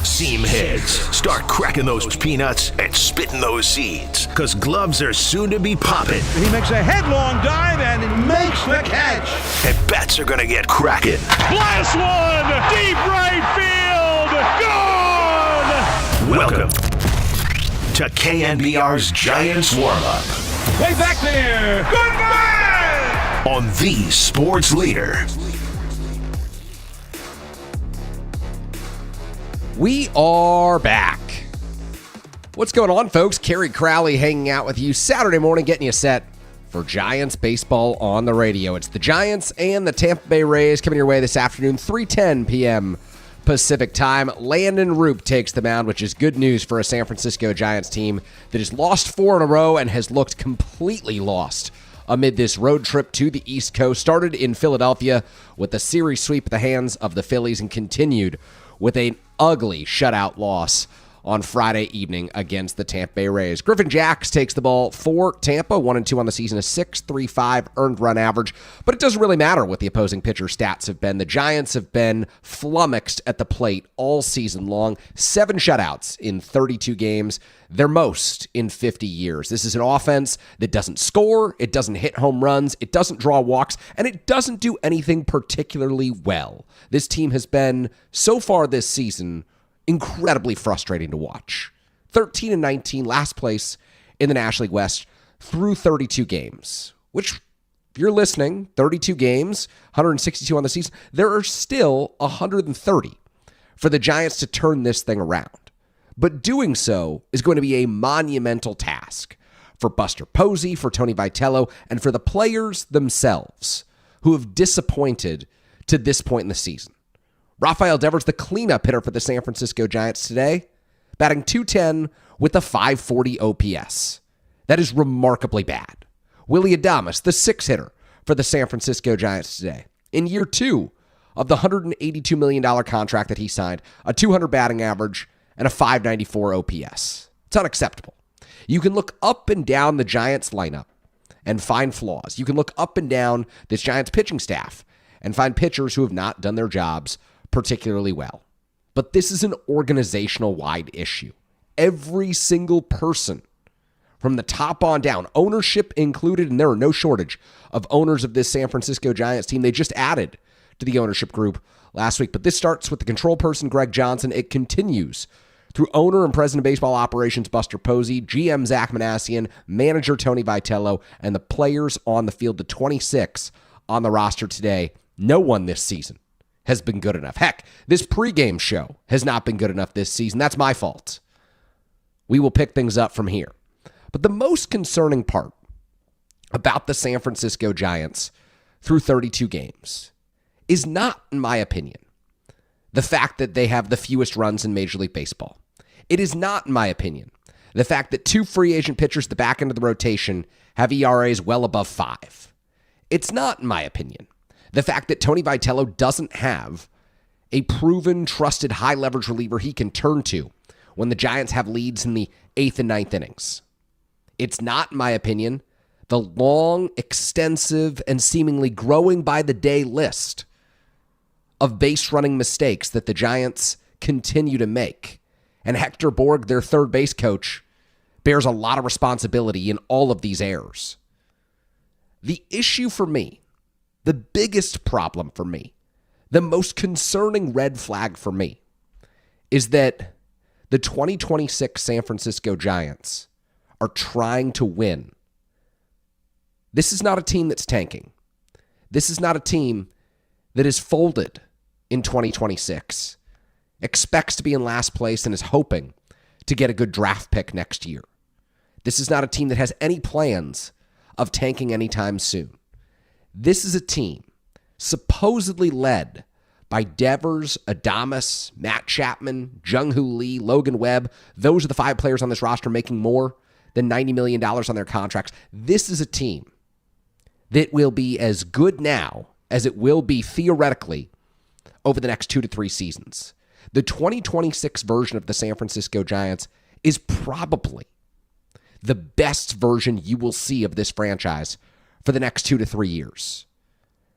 Seam heads, start cracking those peanuts and spitting those seeds, because gloves are soon to be popping. He makes a headlong dive and makes the catch. And bats are going to get cracking. Blast one! Deep right field! Gone! Welcome to KNBR's Giants Warm-Up. Way back there. Goodbye! On the Sports Leader. We are back. What's going on, folks? Kerry, Crowley hanging out with you Saturday morning, getting you set for Giants baseball on the radio. It's the Giants and the Tampa Bay Rays coming your way this afternoon, 3:10 p.m. Pacific time. Landon Roop takes the mound, which is good news for a San Francisco Giants team that has lost 4 in a row and has looked completely lost amid this road trip to the East Coast. Started in Philadelphia with a series sweep at the hands of the Phillies and continued with an ugly shutout loss on Friday evening against the Tampa Bay Rays. Griffin Jacks takes the ball for Tampa, 1-2 on the season, a 6.35 earned run average, but it doesn't really matter what the opposing pitcher's stats have been. The Giants have been flummoxed at the plate all season long, 7 shutouts in 32 games, their most in 50 years. This is an offense that doesn't score, it doesn't hit home runs, it doesn't draw walks, and it doesn't do anything particularly well. This team has been, so far this season, incredibly frustrating to watch. 13-19, last place in the National League West through 32 games, which, if you're listening, 32 games, 162 on the season, there are still 130 for the Giants to turn this thing around. But doing so is going to be a monumental task for Buster Posey, for Tony Vitello, and for the players themselves who have disappointed to this point in the season. Rafael Devers, the cleanup hitter for the San Francisco Giants today, batting .210 with a .540 OPS. That is remarkably bad. Willy Adames, the 6-hitter for the San Francisco Giants today, in year 2 of the $182 million contract that he signed, a .200 batting average and a .594 OPS. It's unacceptable. You can look up and down the Giants lineup and find flaws. You can look up and down this Giants pitching staff and find pitchers who have not done their jobs particularly well. But this is an organizational-wide issue. Every single person from the top on down, ownership included, and there are no shortage of owners of this San Francisco Giants team. They just added to the ownership group last week. But this starts with the control person, Greg Johnson. It continues through owner and president of baseball operations, Buster Posey, GM Zach Manassian, manager Tony Vitello, and the players on the field, the 26 on the roster today. No one this season has been good enough. Heck, this pregame show has not been good enough this season. That's my fault. We will pick things up from here. But the most concerning part about the San Francisco Giants through 32 games is not, in my opinion, the fact that they have the fewest runs in Major League Baseball. It is not, in my opinion, the fact that 2 free agent pitchers at the back end of the rotation have ERAs well above 5. It's not, in my opinion, the fact that Tony Vitello doesn't have a proven, trusted, high-leverage reliever he can turn to when the Giants have leads in the 8th and 9th innings. It's not, in my opinion, the long, extensive, and seemingly growing by the day list of base-running mistakes that the Giants continue to make. And Hector Borg, their third base coach, bears a lot of responsibility in all of these errors. The issue for me, the biggest problem for me, the most concerning red flag for me, is that the 2026 San Francisco Giants are trying to win. This is not a team that's tanking. This is not a team that is folded in 2026, expects to be in last place, and is hoping to get a good draft pick next year. This is not a team that has any plans of tanking anytime soon. This is a team supposedly led by Devers, Adames, Matt Chapman, Jung-Hoo Lee, Logan Webb. Those are the 5 players on this roster making more than $90 million on their contracts. This is a team that will be as good now as it will be theoretically over the next 2 to 3 seasons. The 2026 version of the San Francisco Giants is probably the best version you will see of this franchise for the next 2 to 3 years.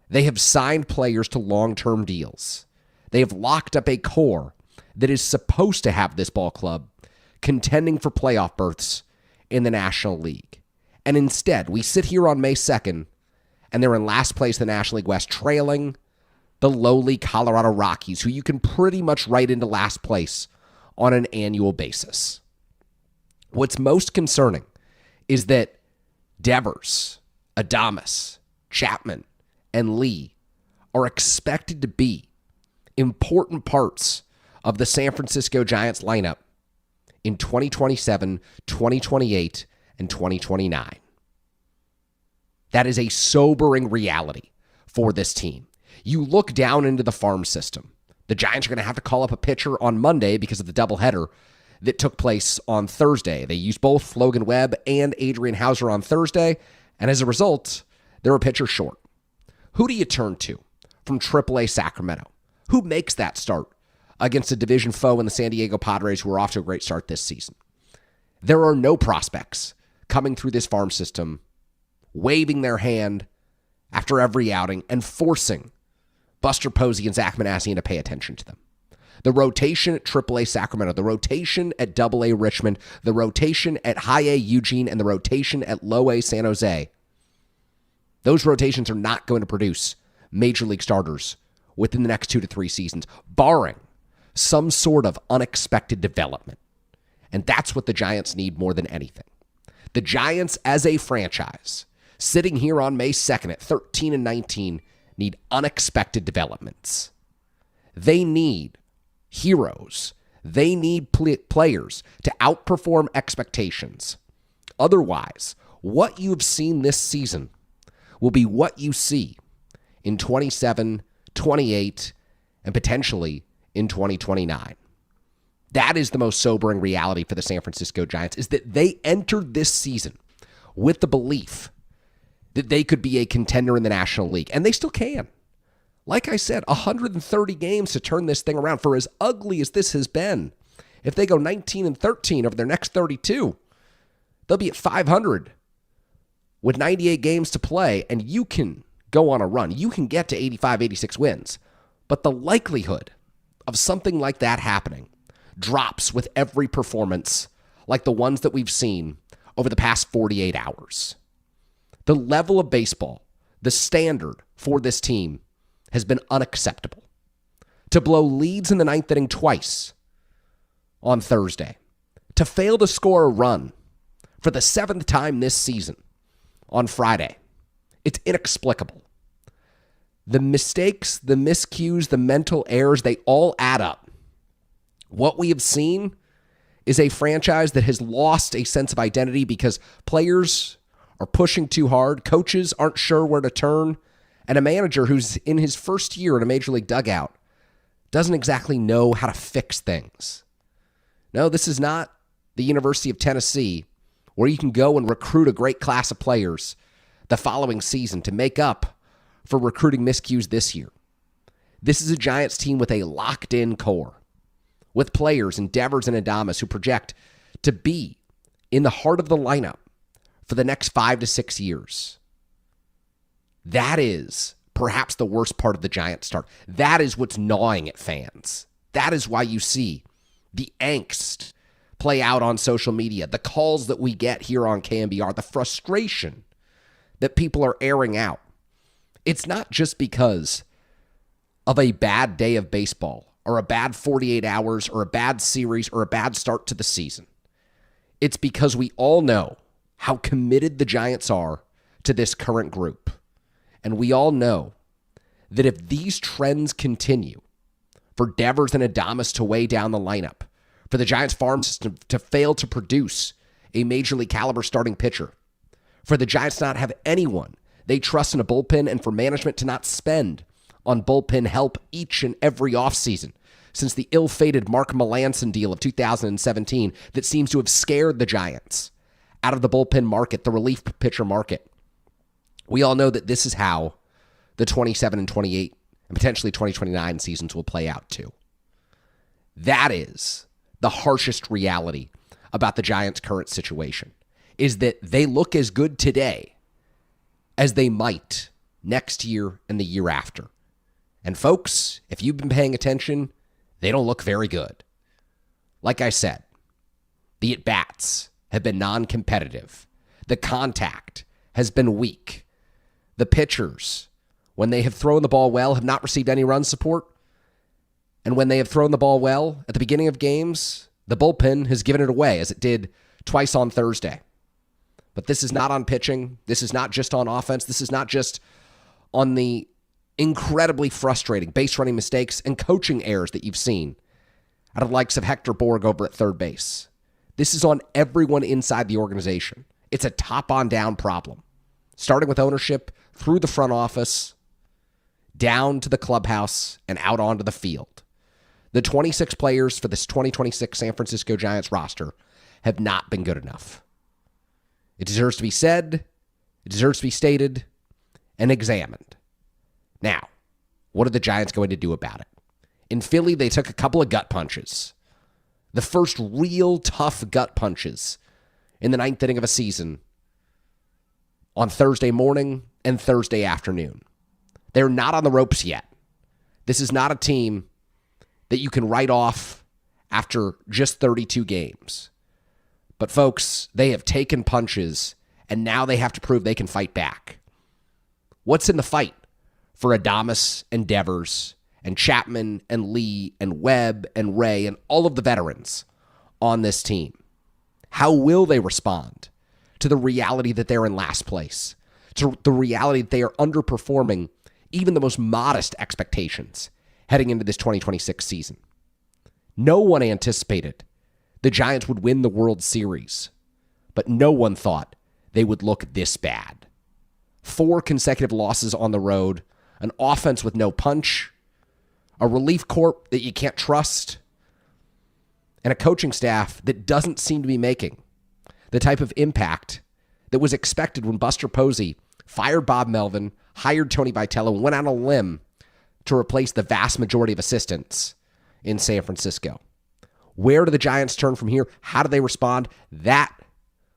They have signed players to long-term deals. They have locked up a core that is supposed to have this ball club contending for playoff berths in the National League. And instead, we sit here on May 2nd, and they're in last place in the National League West, trailing the lowly Colorado Rockies, who you can pretty much write into last place on an annual basis. What's most concerning is that Devers, Adames, Chapman, and Lee are expected to be important parts of the San Francisco Giants lineup in 2027, 2028, and 2029. That is a sobering reality for this team. You look down into the farm system. The Giants are going to have to call up a pitcher on Monday because of the doubleheader that took place on Thursday. They used both Logan Webb and Adrian Hauser on Thursday, and as a result, they're a pitcher short. Who do you turn to from AAA Sacramento? Who makes that start against a division foe in the San Diego Padres, who are off to a great start this season? There are no prospects coming through this farm system, waving their hand after every outing and forcing Buster Posey and Zach Manassian to pay attention to them. The rotation at AAA Sacramento, the rotation at AA Richmond, the rotation at High A Eugene, and the rotation at Low A San Jose, those rotations are not going to produce major league starters within the next 2 to 3 seasons, barring some sort of unexpected development. And that's what the Giants need more than anything. The Giants as a franchise, sitting here on May 2nd at 13-19, need unexpected developments. They need heroes. They need players to outperform expectations. Otherwise, what you've seen this season will be what you see in 27, 28, and potentially in 2029. That is the most sobering reality for the San Francisco Giants, is that they entered this season with the belief that they could be a contender in the National League, and they still can. Like I said, 130 games to turn this thing around. For as ugly as this has been, if they go 19-13 over their next 32, they'll be at 500 with 98 games to play, and you can go on a run. You can get to 85, 86 wins. But the likelihood of something like that happening drops with every performance like the ones that we've seen over the past 48 hours. The level of baseball, the standard for this team has been unacceptable. To blow leads in the ninth inning twice on Thursday, to fail to score a run for the 7th time this season on Friday, it's inexplicable. The mistakes, the miscues, the mental errors, they all add up. What we have seen is a franchise that has lost a sense of identity because players are pushing too hard, coaches aren't sure where to turn, and a manager who's in his first year in a major league dugout doesn't exactly know how to fix things. No, this is not the University of Tennessee where you can go and recruit a great class of players the following season to make up for recruiting miscues this year. This is a Giants team with a locked-in core, with players in Devers and Adames who project to be in the heart of the lineup for the next 5 to 6 years. That is perhaps the worst part of the Giants start. That is what's gnawing at fans. That is why you see the angst play out on social media, the calls that we get here on KNBR, the frustration that people are airing out. It's not just because of a bad day of baseball or a bad 48 hours or a bad series or a bad start to the season. It's because we all know how committed the Giants are to this current group. And we all know that if these trends continue, for Devers and Adames to weigh down the lineup, for the Giants farm system to fail to produce a major league caliber starting pitcher, for the Giants to not have anyone they trust in a bullpen, and for management to not spend on bullpen help each and every offseason since the ill-fated Mark Melancon deal of 2017 that seems to have scared the Giants out of the bullpen market, the relief pitcher market. We all know that this is how the 27 and 28 and potentially 2029 seasons will play out too. That is the harshest reality about the Giants' current situation, is that they look as good today as they might next year and the year after. And folks, if you've been paying attention, they don't look very good. Like I said, the at-bats have been non-competitive. The contact has been weak. The pitchers, when they have thrown the ball well, have not received any run support. And when they have thrown the ball well at the beginning of games, the bullpen has given it away, as it did twice on Thursday. But this is not on pitching. This is not just on offense. This is not just on the incredibly frustrating base running mistakes and coaching errors that you've seen out of the likes of Hector Borg over at third base. This is on everyone inside the organization. It's a top-on-down problem, starting with ownership, through the front office, down to the clubhouse, and out onto the field. The 26 players for this 2026 San Francisco Giants roster have not been good enough. It deserves to be said, it deserves to be stated, and examined. Now, what are the Giants going to do about it? In Philly, they took a couple of gut punches. The first real tough gut punches in the ninth inning of a season on Thursday morning and Thursday afternoon. They're not on the ropes yet. This is not a team that you can write off after just 32 games. But folks, they have taken punches, and now they have to prove they can fight back. What's in the fight for Adames and Devers and Chapman and Lee and Webb and Ray and all of the veterans on this team? How will they respond to the reality that they're in last place, to the reality that they are underperforming even the most modest expectations heading into this 2026 season? No one anticipated the Giants would win the World Series, but no one thought they would look this bad. 4 consecutive losses on the road, an offense with no punch, a relief corps that you can't trust, and a coaching staff that doesn't seem to be making the type of impact that was expected when Buster Posey fired Bob Melvin, hired Tony Vitello, and went out on a limb to replace the vast majority of assistants in San Francisco. Where do the Giants turn from here? How do they respond? That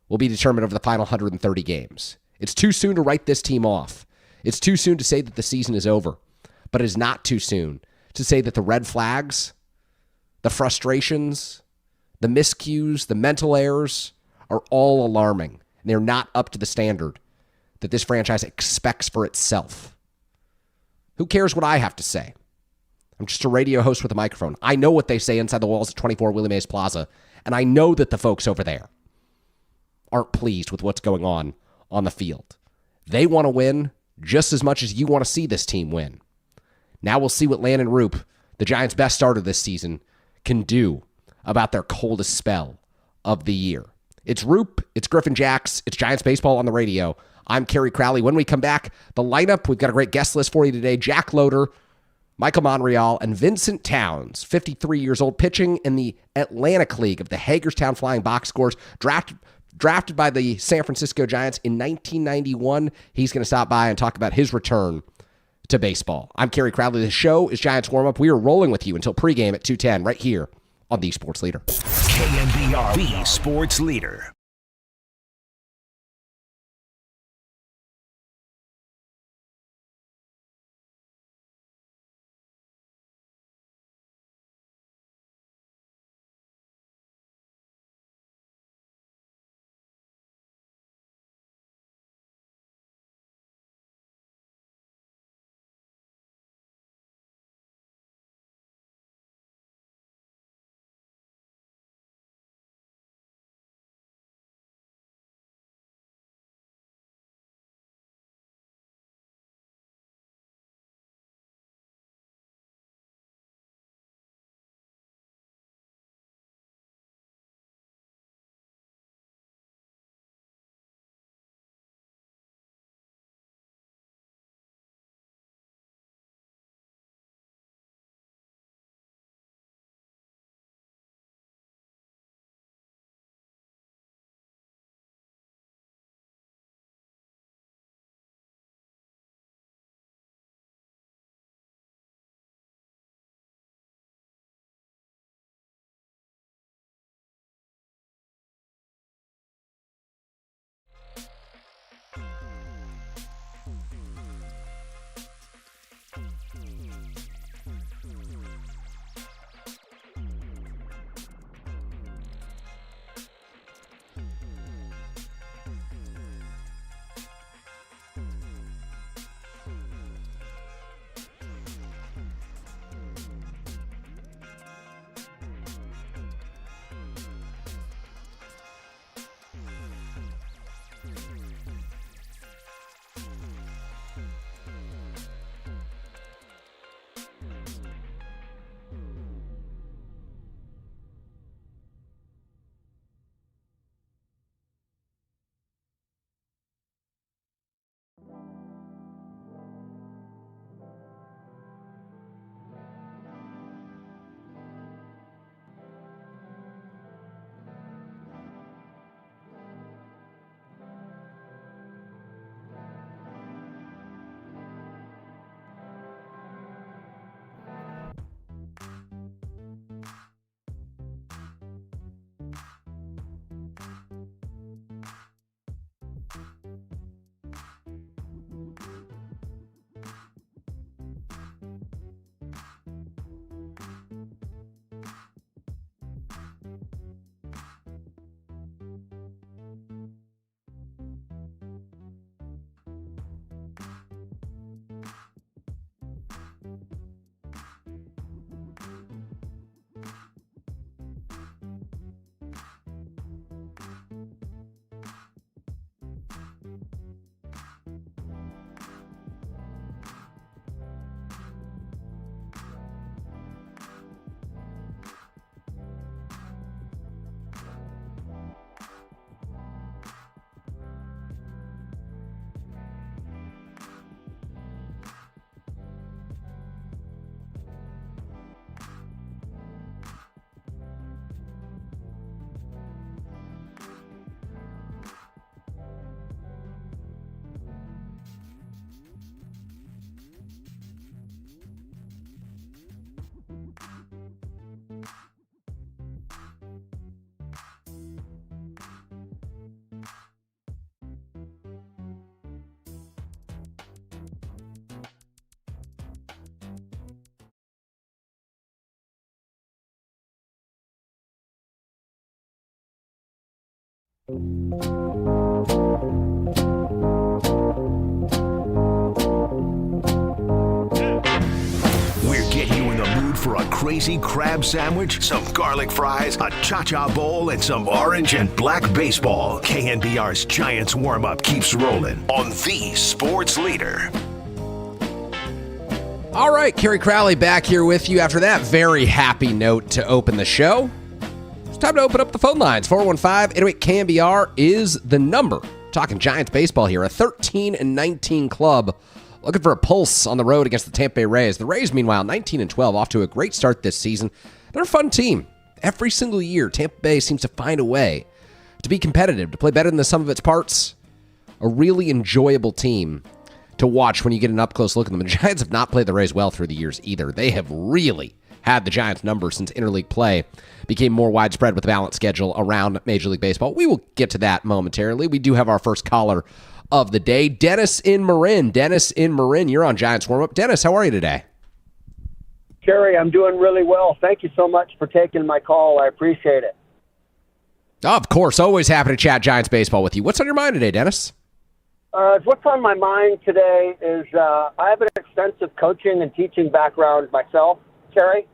will be determined over the final 130 games. It's too soon to write this team off. It's too soon to say that the season is over. But it is not too soon to say that the red flags, the frustrations, the miscues, the mental errors are all alarming. And they're not up to the standard that this franchise expects for itself. Who cares what I have to say? I'm just a radio host with a microphone. I know what they say inside the walls at 24 Willie Mays Plaza, and I know that the folks over there aren't pleased with what's going on the field. They want to win just as much as you want to see this team win. Now we'll see what Landon Roop, the Giants' best starter this season, can do about their coldest spell of the year. It's Roop, it's Griffin Jacks, it's Giants Baseball on the radio. I'm Kerry Crowley. When we come back, the lineup, we've got a great guest list for you today. Jack Loader, Michael Monreal, and Vincent Towns, 53 years old, pitching in the Atlantic League of the Hagerstown Flying Box Scores, drafted by the San Francisco Giants in 1991. He's going to stop by and talk about his return to baseball. I'm Kerry Crowley. The show is Giants Warm Up. We are rolling with you until pregame at 2:10 right here on The Sports Leader. KNBR, the Sports Leader. We're getting you in the mood for a crazy crab sandwich, some garlic fries, a cha-cha bowl, and some orange and black baseball. KNBR's Giants warm-up keeps rolling on the sports leader. All right, Kerry Crowley back here with you after that very happy note to open the show. It's time to open up the phone lines. 415-808 KNBR is the number. Talking Giants baseball here, a 13-19 club looking for a pulse on the road against the Tampa Bay Rays. The Rays, meanwhile, 19-12, off to a great start this season. They're a fun team. Every single year, Tampa Bay seems to find a way to be competitive, to play better than the sum of its parts. A really enjoyable team to watch when you get an up-close look at them. The Giants have not played the Rays well through the years either. They have really had the Giants' number since interleague play became more widespread with the balanced schedule around Major League Baseball. We will get to that momentarily. We do have our first caller of the day, Dennis in Marin. Dennis in Marin, you're on Giants Warm-Up. Dennis, how are you today? Kerry, I'm doing really well. Thank you so much for taking my call. I appreciate it. Of course, always happy to chat Giants baseball with you. What's on your mind today, Dennis? What's on my mind today is I have an extensive coaching and teaching background myself, Kerry,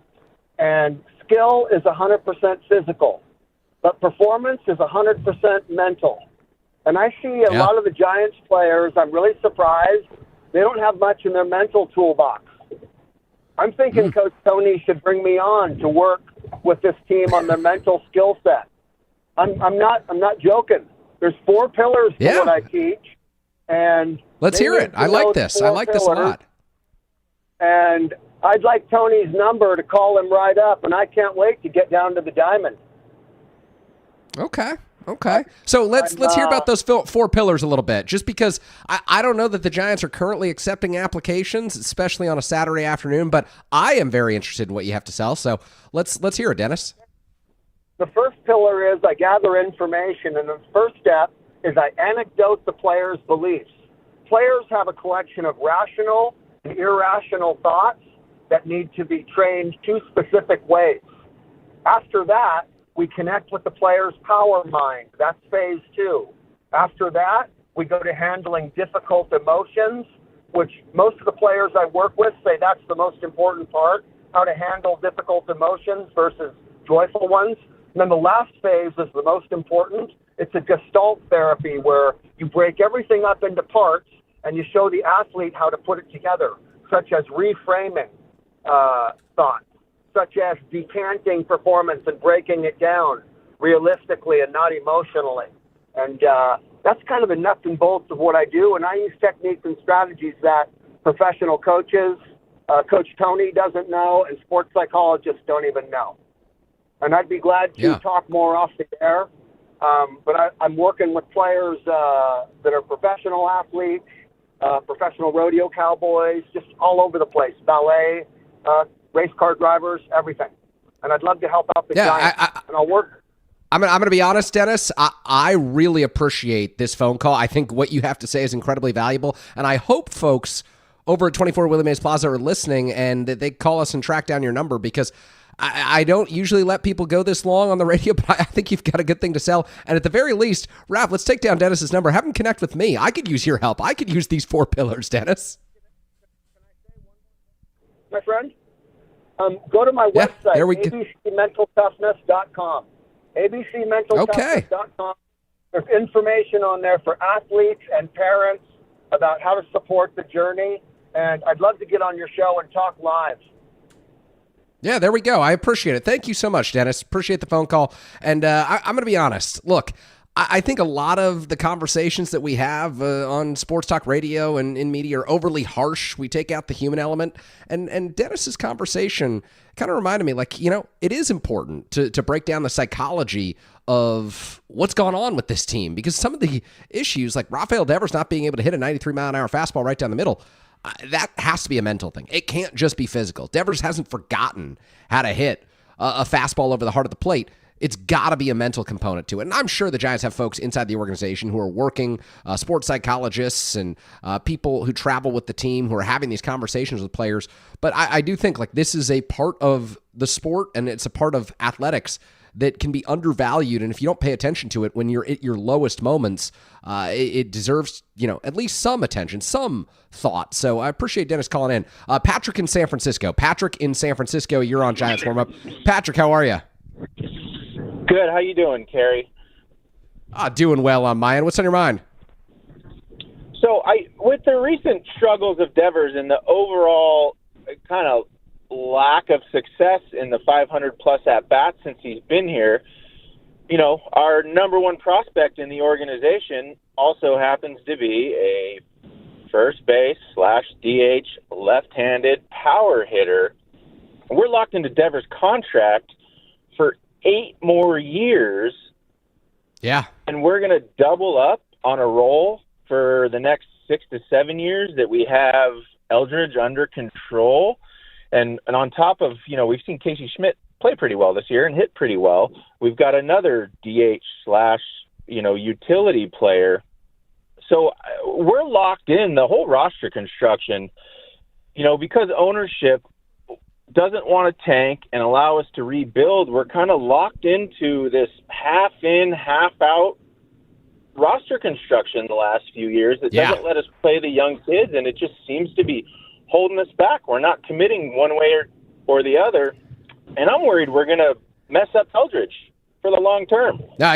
and skill is 100% physical, but performance is 100% mental. And I see a lot of the Giants players, I'm really surprised, they don't have much in their mental toolbox. I'm thinking Coach Tony should bring me on to work with this team on their mental skill set. I'm not joking. There's 4 pillars to what I teach. And let's hear it. I like this. I like this a lot. And I'd like Tony's number to call him right up, and I can't wait to get down to the diamond. Okay. So let's hear about those 4 pillars a little bit, just because I don't know that the Giants are currently accepting applications, especially on a Saturday afternoon, but I am very interested in what you have to sell. So let's hear it, Dennis. The first pillar is I gather information, and the first step is I anecdote the players' beliefs. Players have a collection of rational and irrational thoughts that need to be trained 2 specific ways. After that, we connect with the player's power mind. That's phase 2. After that, we go to handling difficult emotions, which most of the players I work with say that's the most important part, how to handle difficult emotions versus joyful ones. And then the last phase is the most important. It's a Gestalt therapy where you break everything up into parts and you show the athlete how to put it together, such as reframing thoughts, such as decanting performance and breaking it down realistically and not emotionally. And that's kind of the nuts and bolts of what I do. And I use techniques and strategies that professional coaches, Coach Tony doesn't know, and sports psychologists don't even know. And I'd be glad to talk more off the air. But I'm working with players that are professional athletes, professional rodeo cowboys, just all over the place, ballet, race car drivers, everything. And I'd love to help out the Giants. And I'll work. I'm going to be honest, Dennis. I really appreciate this phone call. I think what you have to say is incredibly valuable. And I hope folks over at 24 Willie Mays Plaza are listening and that they call us and track down your number, because I don't usually let people go this long on the radio, but I think you've got a good thing to sell. And at the very least, Raph, let's take down Dennis's number. Have him connect with me. I could use your help. I could use these 4 pillars, Dennis. My friend, go to my website, there we go. abcmentaltoughness.com. abcmentaltoughness.com. There's information on there for athletes and parents about how to support the journey. And I'd love to get on your show and talk live. Yeah, there we go. I appreciate it. Thank you so much, Dennis. Appreciate the phone call. And I'm going to be honest. Look, I think a lot of the conversations that we have on sports talk radio and in media are overly harsh. We take out the human element. And Dennis's conversation kind of reminded me, like, it is important to break down the psychology of what's gone on with this team, because some of the issues, like Rafael Devers not being able to hit a 93-mile-an-hour fastball right down the middle, that has to be a mental thing. It can't just be physical. Devers hasn't forgotten how to hit a fastball over the heart of the plate. It's got to be a mental component to it. And I'm sure the Giants have folks inside the organization who are working, sports psychologists and people who travel with the team who are having these conversations with players. But I do think, like, this is a part of the sport and it's a part of athletics that can be undervalued. And if you don't pay attention to it when you're at your lowest moments, it deserves, at least some attention, some thought. So I appreciate Dennis calling in. Patrick in San Francisco. Patrick in San Francisco, you're on Giants Warm Up. Patrick, how are you? Good. How you doing, Kerry? Doing well on my end. What's on your mind? So, with the recent struggles of Devers and the overall kind of lack of success in the 500-plus at-bats since he's been here, our number one prospect in the organization also happens to be a first base / DH left-handed power hitter. We're locked into Devers' contract for 8 more years. Yeah. And we're going to double up on a roll for the next 6 to 7 years that we have Eldridge under control. And on top of, we've seen Casey Schmidt play pretty well this year and hit pretty well. We've got another DH / utility player. So we're locked in the whole roster construction, because ownership doesn't want to tank and allow us to rebuild. We're kind of locked into this half in, half out roster construction the last few years that doesn't let us play the young kids, and it just seems to be holding us back. We're not committing one way or the other, and I'm worried we're going to mess up Eldridge for the long term. No,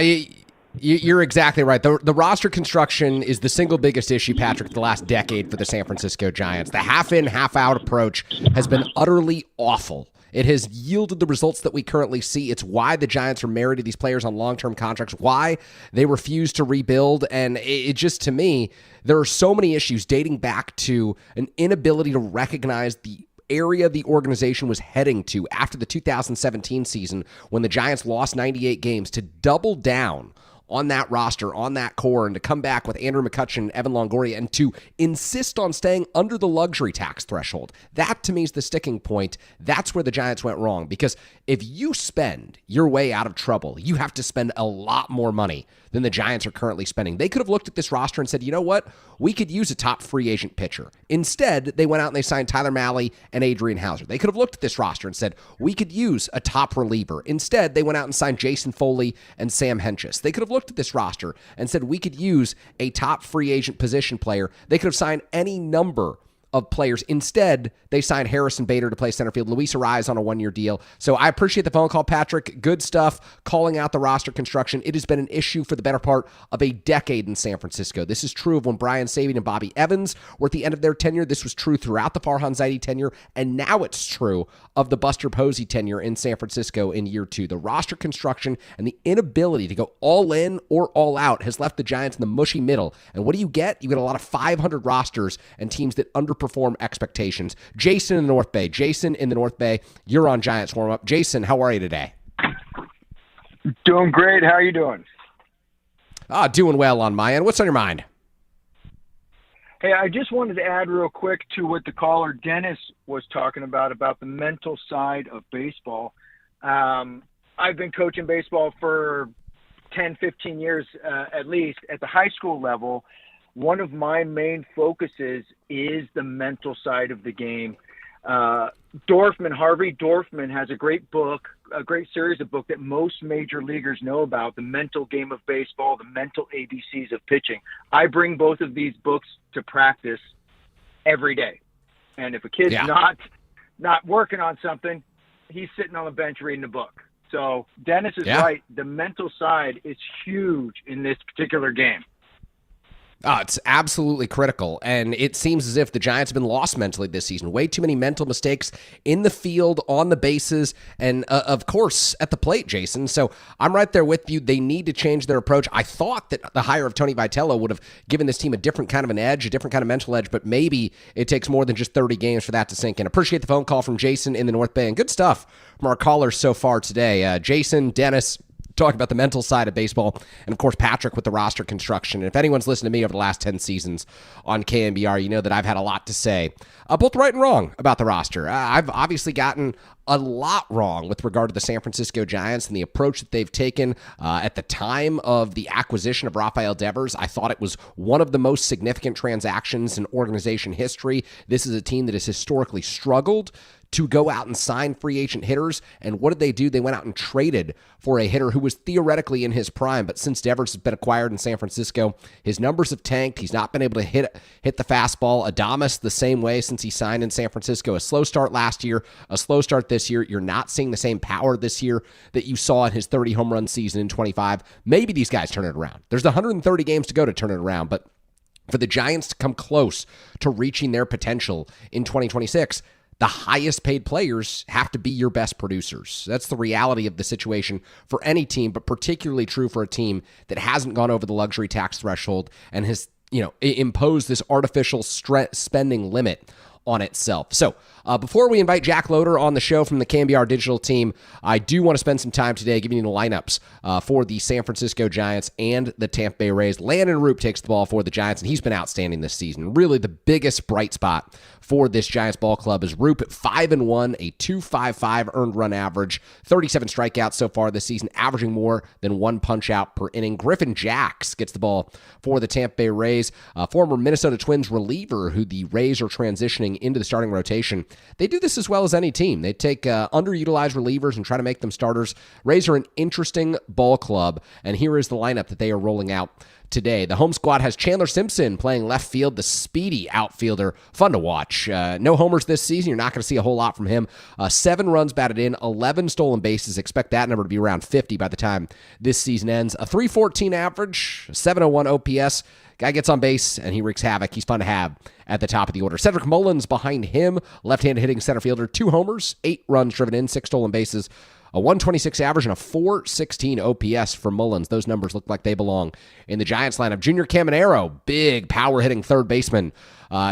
you're exactly right. The roster construction is the single biggest issue, Patrick, the last decade for the San Francisco Giants. The half-in, half-out approach has been utterly awful. It has yielded the results that we currently see. It's why the Giants are married to these players on long-term contracts, why they refuse to rebuild. And it just, to me, there are so many issues dating back to an inability to recognize the area the organization was heading to after the 2017 season when the Giants lost 98 games, to double down on that roster, on that core, and to come back with Andrew McCutchen and Evan Longoria and to insist on staying under the luxury tax threshold. That, to me, is the sticking point. That's where the Giants went wrong, because if you spend your way out of trouble, you have to spend a lot more money than the Giants are currently spending. They could have looked at this roster and said, you know what? We could use a top free agent pitcher. Instead, they went out and they signed Tyler Mahle and Adrian Hauser. They could have looked at this roster and said, we could use a top reliever. Instead, they went out and signed Jason Foley and Sam Hentges. They could have looked at this roster and said, we could use a top free agent position player. They could have signed any number of players. Instead, they signed Harrison Bader to play center field, Luis Ariz on a 1-year deal. So I appreciate the phone call, Patrick. Good stuff, calling out the roster construction. It has been an issue for the better part of a decade in San Francisco. This is true of when Brian Sabean and Bobby Evans were at the end of their tenure. This was true throughout the Farhan Zaidi tenure, and now it's true of the Buster Posey tenure in San Francisco in year 2. The roster construction and the inability to go all in or all out has left the Giants in the mushy middle. And what do you get? You get a lot of 500 rosters and teams that underperform expectations. Jason in the North Bay. Jason in the North Bay, you're on Giants Warm Up. Jason, how are you today? Doing great. How are you doing? Doing well on my end. What's on your mind? Hey, I just wanted to add real quick to what the caller Dennis was talking about the mental side of baseball. I've been coaching baseball for 10, 15 years at least at the high school level. One of my main focuses is the mental side of the game. Harvey Dorfman has a great book, a great series of books that most major leaguers know about, the mental game of baseball, the mental ABCs of pitching. I bring both of these books to practice every day. And if a kid's not working on something, he's sitting on the bench reading a book. So Dennis is right. The mental side is huge in this particular game. It's absolutely critical, and it seems as if the Giants have been lost mentally this season. Way too many mental mistakes in the field, on the bases, and, of course, at the plate, Jason. So I'm right there with you. They need to change their approach. I thought that the hire of Tony Vitello would have given this team a different kind of an edge, a different kind of mental edge, but maybe it takes more than just 30 games for that to sink in. Appreciate the phone call from Jason in the North Bay, and good stuff from our callers so far today. Jason, Dennis, talking about the mental side of baseball, and of course Patrick with the roster construction. And if anyone's listened to me over the last 10 seasons on KNBR, you know that I've had a lot to say, both right and wrong about the roster. I've obviously gotten a lot wrong with regard to the San Francisco Giants and the approach that they've taken at the time of the acquisition of Rafael Devers. I thought it was one of the most significant transactions in organization history. This is a team that has historically struggled to go out and sign free agent hitters. And what did they do? They went out and traded for a hitter who was theoretically in his prime, but since Devers has been acquired in San Francisco, his numbers have tanked. He's not been able to hit the fastball. Adames the same way since he signed in San Francisco. A slow start last year, a slow start this year. You're not seeing the same power this year that you saw in his 30 home run season in 25. Maybe these guys turn it around. There's 130 games to go to turn it around, but for the Giants to come close to reaching their potential in 2026, the highest paid players have to be your best producers. That's the reality of the situation for any team, but particularly true for a team that hasn't gone over the luxury tax threshold and has, imposed this artificial spending limit on itself. So before we invite Jack Loader on the show from the KNBR digital team, I do want to spend some time today giving you the lineups for the San Francisco Giants and the Tampa Bay Rays. Landon Roop takes the ball for the Giants, and he's been outstanding this season. Really the biggest bright spot for this Giants ball club is Roop at 5-1, a 2.55 earned run average, 37 strikeouts so far this season, averaging more than one punch out per inning. Griffin Jacks gets the ball for the Tampa Bay Rays, former Minnesota Twins reliever who the Rays are transitioning into the starting rotation. They do this as well as any team. They take underutilized relievers and try to make them starters. Rays are an interesting ball club, and here is the lineup that they are rolling out today. The home squad has Chandler Simpson playing left field, the speedy outfielder. Fun to watch. No homers this season. You're not going to see a whole lot from him. 7 runs batted in, 11 stolen bases. Expect that number to be around 50 by the time this season ends. A 3.14 average, 7.01 OPS. Guy gets on base, and he wreaks havoc. He's fun to have at the top of the order. Cedric Mullins behind him, left-handed hitting center fielder. 2 homers, 8 runs driven in, 6 stolen bases. A 126 average and a 416 OPS for Mullins. Those numbers look like they belong in the Giants lineup. Junior Caminero, big power-hitting third baseman.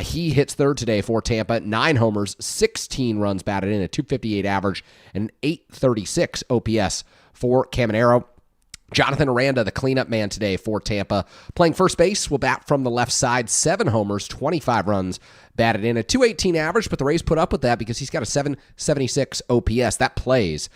He hits third today for Tampa. 9 homers, 16 runs batted in, a 258 average, and an 836 OPS for Caminero. Jonathan Aranda, the cleanup man today for Tampa. Playing first base, will bat from the left side. 7 homers, 25 runs batted in, a 218 average, but the Rays put up with that because he's got a 776 OPS. That plays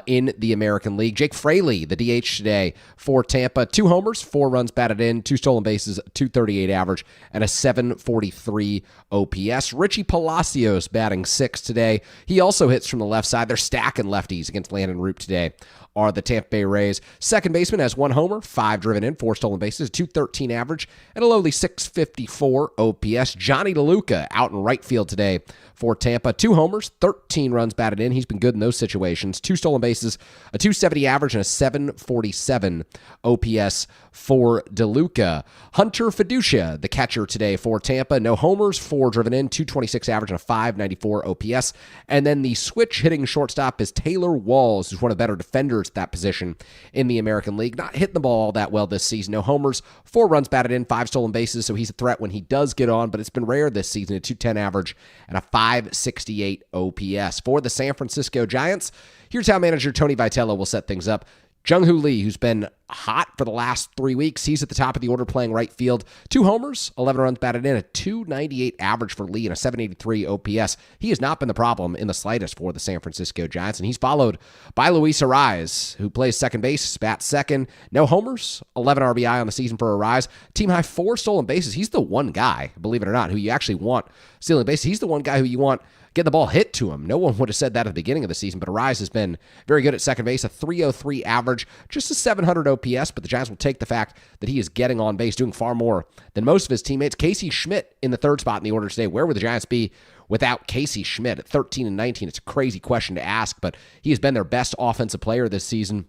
in the American League. Jake Fraley, the DH today for Tampa. 2 homers, 4 runs batted in, 2 stolen bases, 238 average, and a 743 OPS. Richie Palacios batting 6 today. He also hits from the left side. They're stacking lefties against Landon Roop today, are the Tampa Bay Rays. Second baseman has 1 homer, 5 driven in, 4 stolen bases, 213 average, and a lowly 654 OPS. Johnny DeLuca out in right field today for Tampa. 2 homers, 13 runs batted in. He's been good in those situations. 2 stolen bases, a 270 average, and a 747 OPS for DeLuca. Hunter Fiducia, the catcher today for Tampa. No homers, 4 driven in, 226 average, and a 594 OPS. And then the switch hitting shortstop is Taylor Walls, who's one of the better defenders at that position in the American League. Not hitting the ball all that well this season. No homers, 4 runs batted in, 5 stolen bases, so he's a threat when he does get on, but it's been rare this season. A 210 average and a 568 OPS. For the San Francisco Giants, here's how manager Tony Vitello will set things up. Jung-Hoo Lee, who's been hot for the last 3 weeks. He's at the top of the order playing right field. 2 homers, 11 runs batted in, a 298 average for Lee, and a 783 OPS. He has not been the problem in the slightest for the San Francisco Giants, and he's followed by Luis Arraez, who plays second base, bats second. No homers, 11 RBI on the season for Arraez. Team high 4 stolen bases. He's the one guy, believe it or not, who you actually want stealing bases. He's the one guy who you want get the ball hit to him. No one would have said that at the beginning of the season, but Arraez has been very good at second base, a 303 average, just a 700 OPS, but the Giants will take the fact that he is getting on base, doing far more than most of his teammates. Casey Schmidt in the third spot in the order today. Where would the Giants be without Casey Schmidt at 13-19? It's a crazy question to ask, but he has been their best offensive player this season.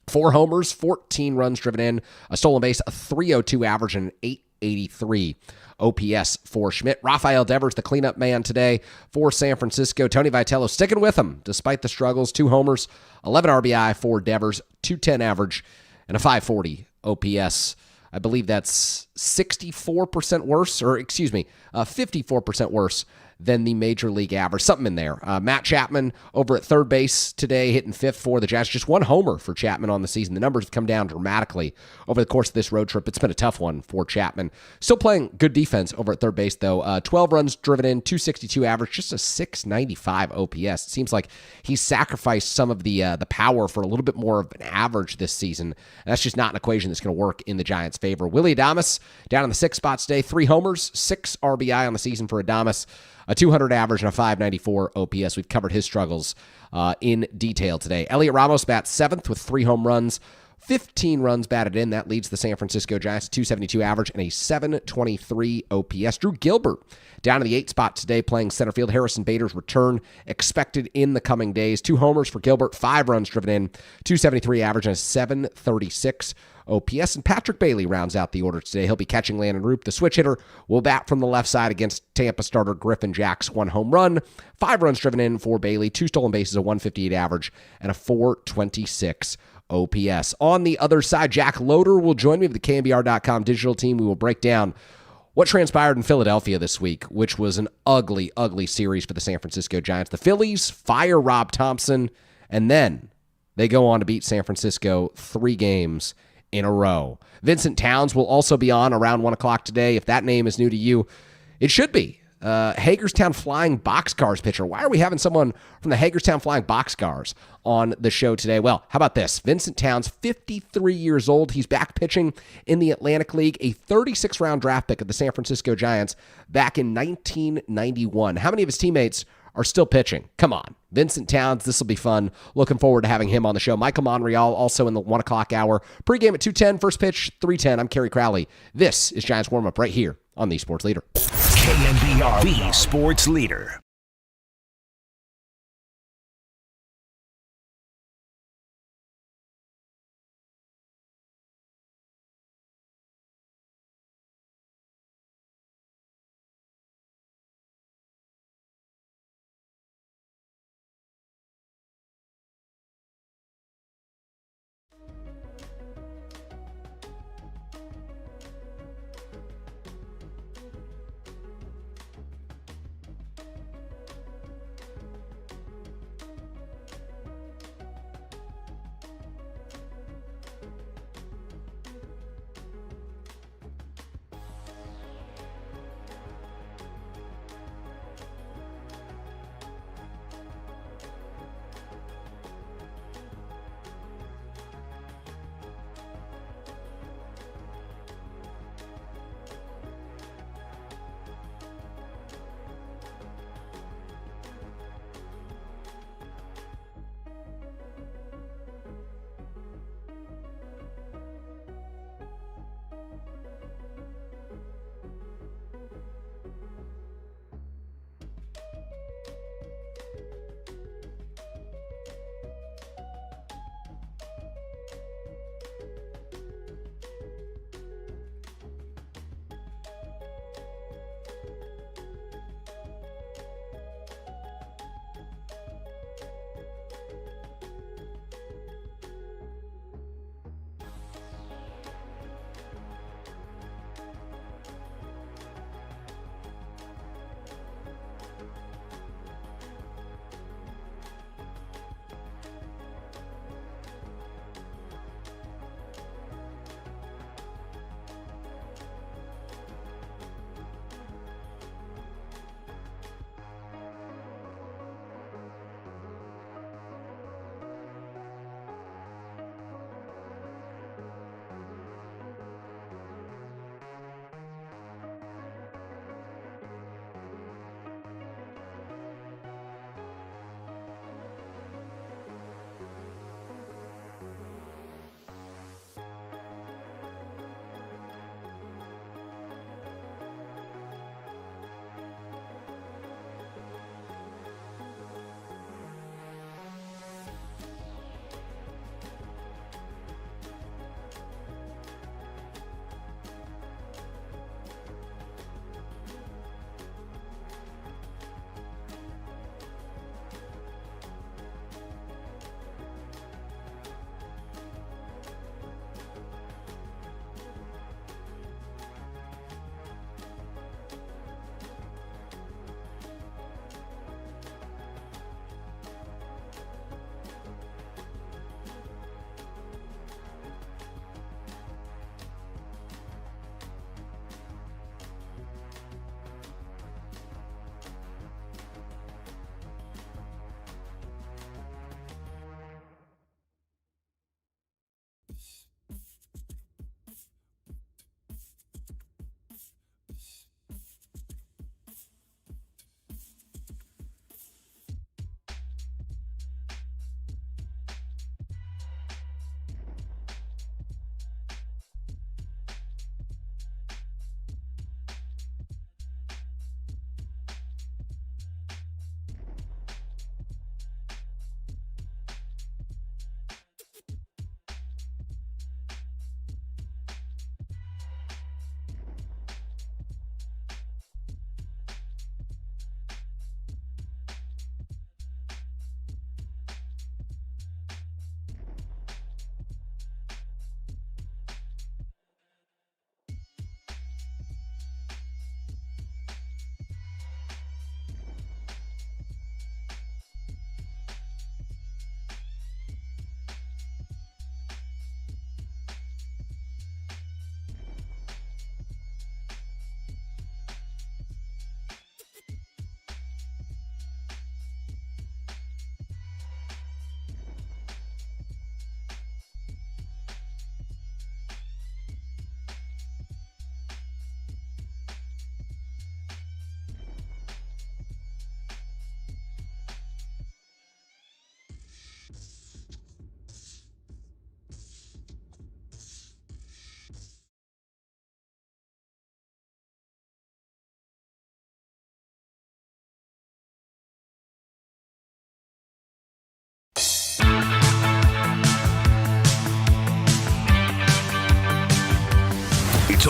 4 homers, 14 runs driven in, a stolen base, a 302 average, and an 883 OPS for Schmidt. Rafael Devers, the cleanup man today for San Francisco. Tony Vitello sticking with him despite the struggles. 2 homers, 11 RBI for Devers, 210 average, and a 540 OPS. I believe that's 64% worse, 54% worse than the major league average. Something in there. Matt Chapman over at third base today, hitting 5th for the Giants. Just 1 homer for Chapman on the season. The numbers have come down dramatically over the course of this road trip. It's been a tough one for Chapman. Still playing good defense over at third base, though. 12 runs driven in, 262 average, just a 695 OPS. It seems like he's sacrificed some of the power for a little bit more of an average this season. And that's just not an equation that's going to work in the Giants' favor. Willie Adames down in the 6th spot today. 3 homers, 6 RBI on the season for Adames. a 200 average, and a 594 OPS. We've covered his struggles in detail today. Elliot Ramos bats 7th with 3 home runs, 15 runs batted in. That leads the San Francisco Giants to 272 average and a 723 OPS. Drew Gilbert down in the 8th spot today playing center field. Harrison Bader's return expected in the coming days. 2 homers for Gilbert, 5 runs driven in, 273 average and a 736 OPS. And Patrick Bailey rounds out the order today. He'll be catching Landon Roop. The switch hitter will bat from the left side against Tampa starter Griffin Jax. 1 home run, 5 runs driven in for Bailey, 2 stolen bases, a 158 average, and a 426 OPS. On the other side, Jack Loader will join me with the KNBR.com digital team. We will break down what transpired in Philadelphia this week, which was an ugly, ugly series for the San Francisco Giants. The Phillies fire Rob Thompson, and then they go on to beat San Francisco 3 games in a row. Vincent Towns will also be on around 1 o'clock today. If that name is new to you, it should be. Hagerstown Flying Boxcars pitcher. Why are we having someone from the Hagerstown Flying Boxcars on the show today? Well, how about this? Vincent Towns, 53 years old. He's back pitching in the Atlantic League, a 36th-round draft pick of the San Francisco Giants back in 1991. How many of his teammates are still pitching? Come on. Vincent Towns, this will be fun. Looking forward to having him on the show. Michael Monreal also in the 1 o'clock hour. Pregame at 2:10, first pitch 3:10. I'm Kerry Crowley. This is Giants Warm-Up right here on the Sports Leader. KNBR, the sports leader.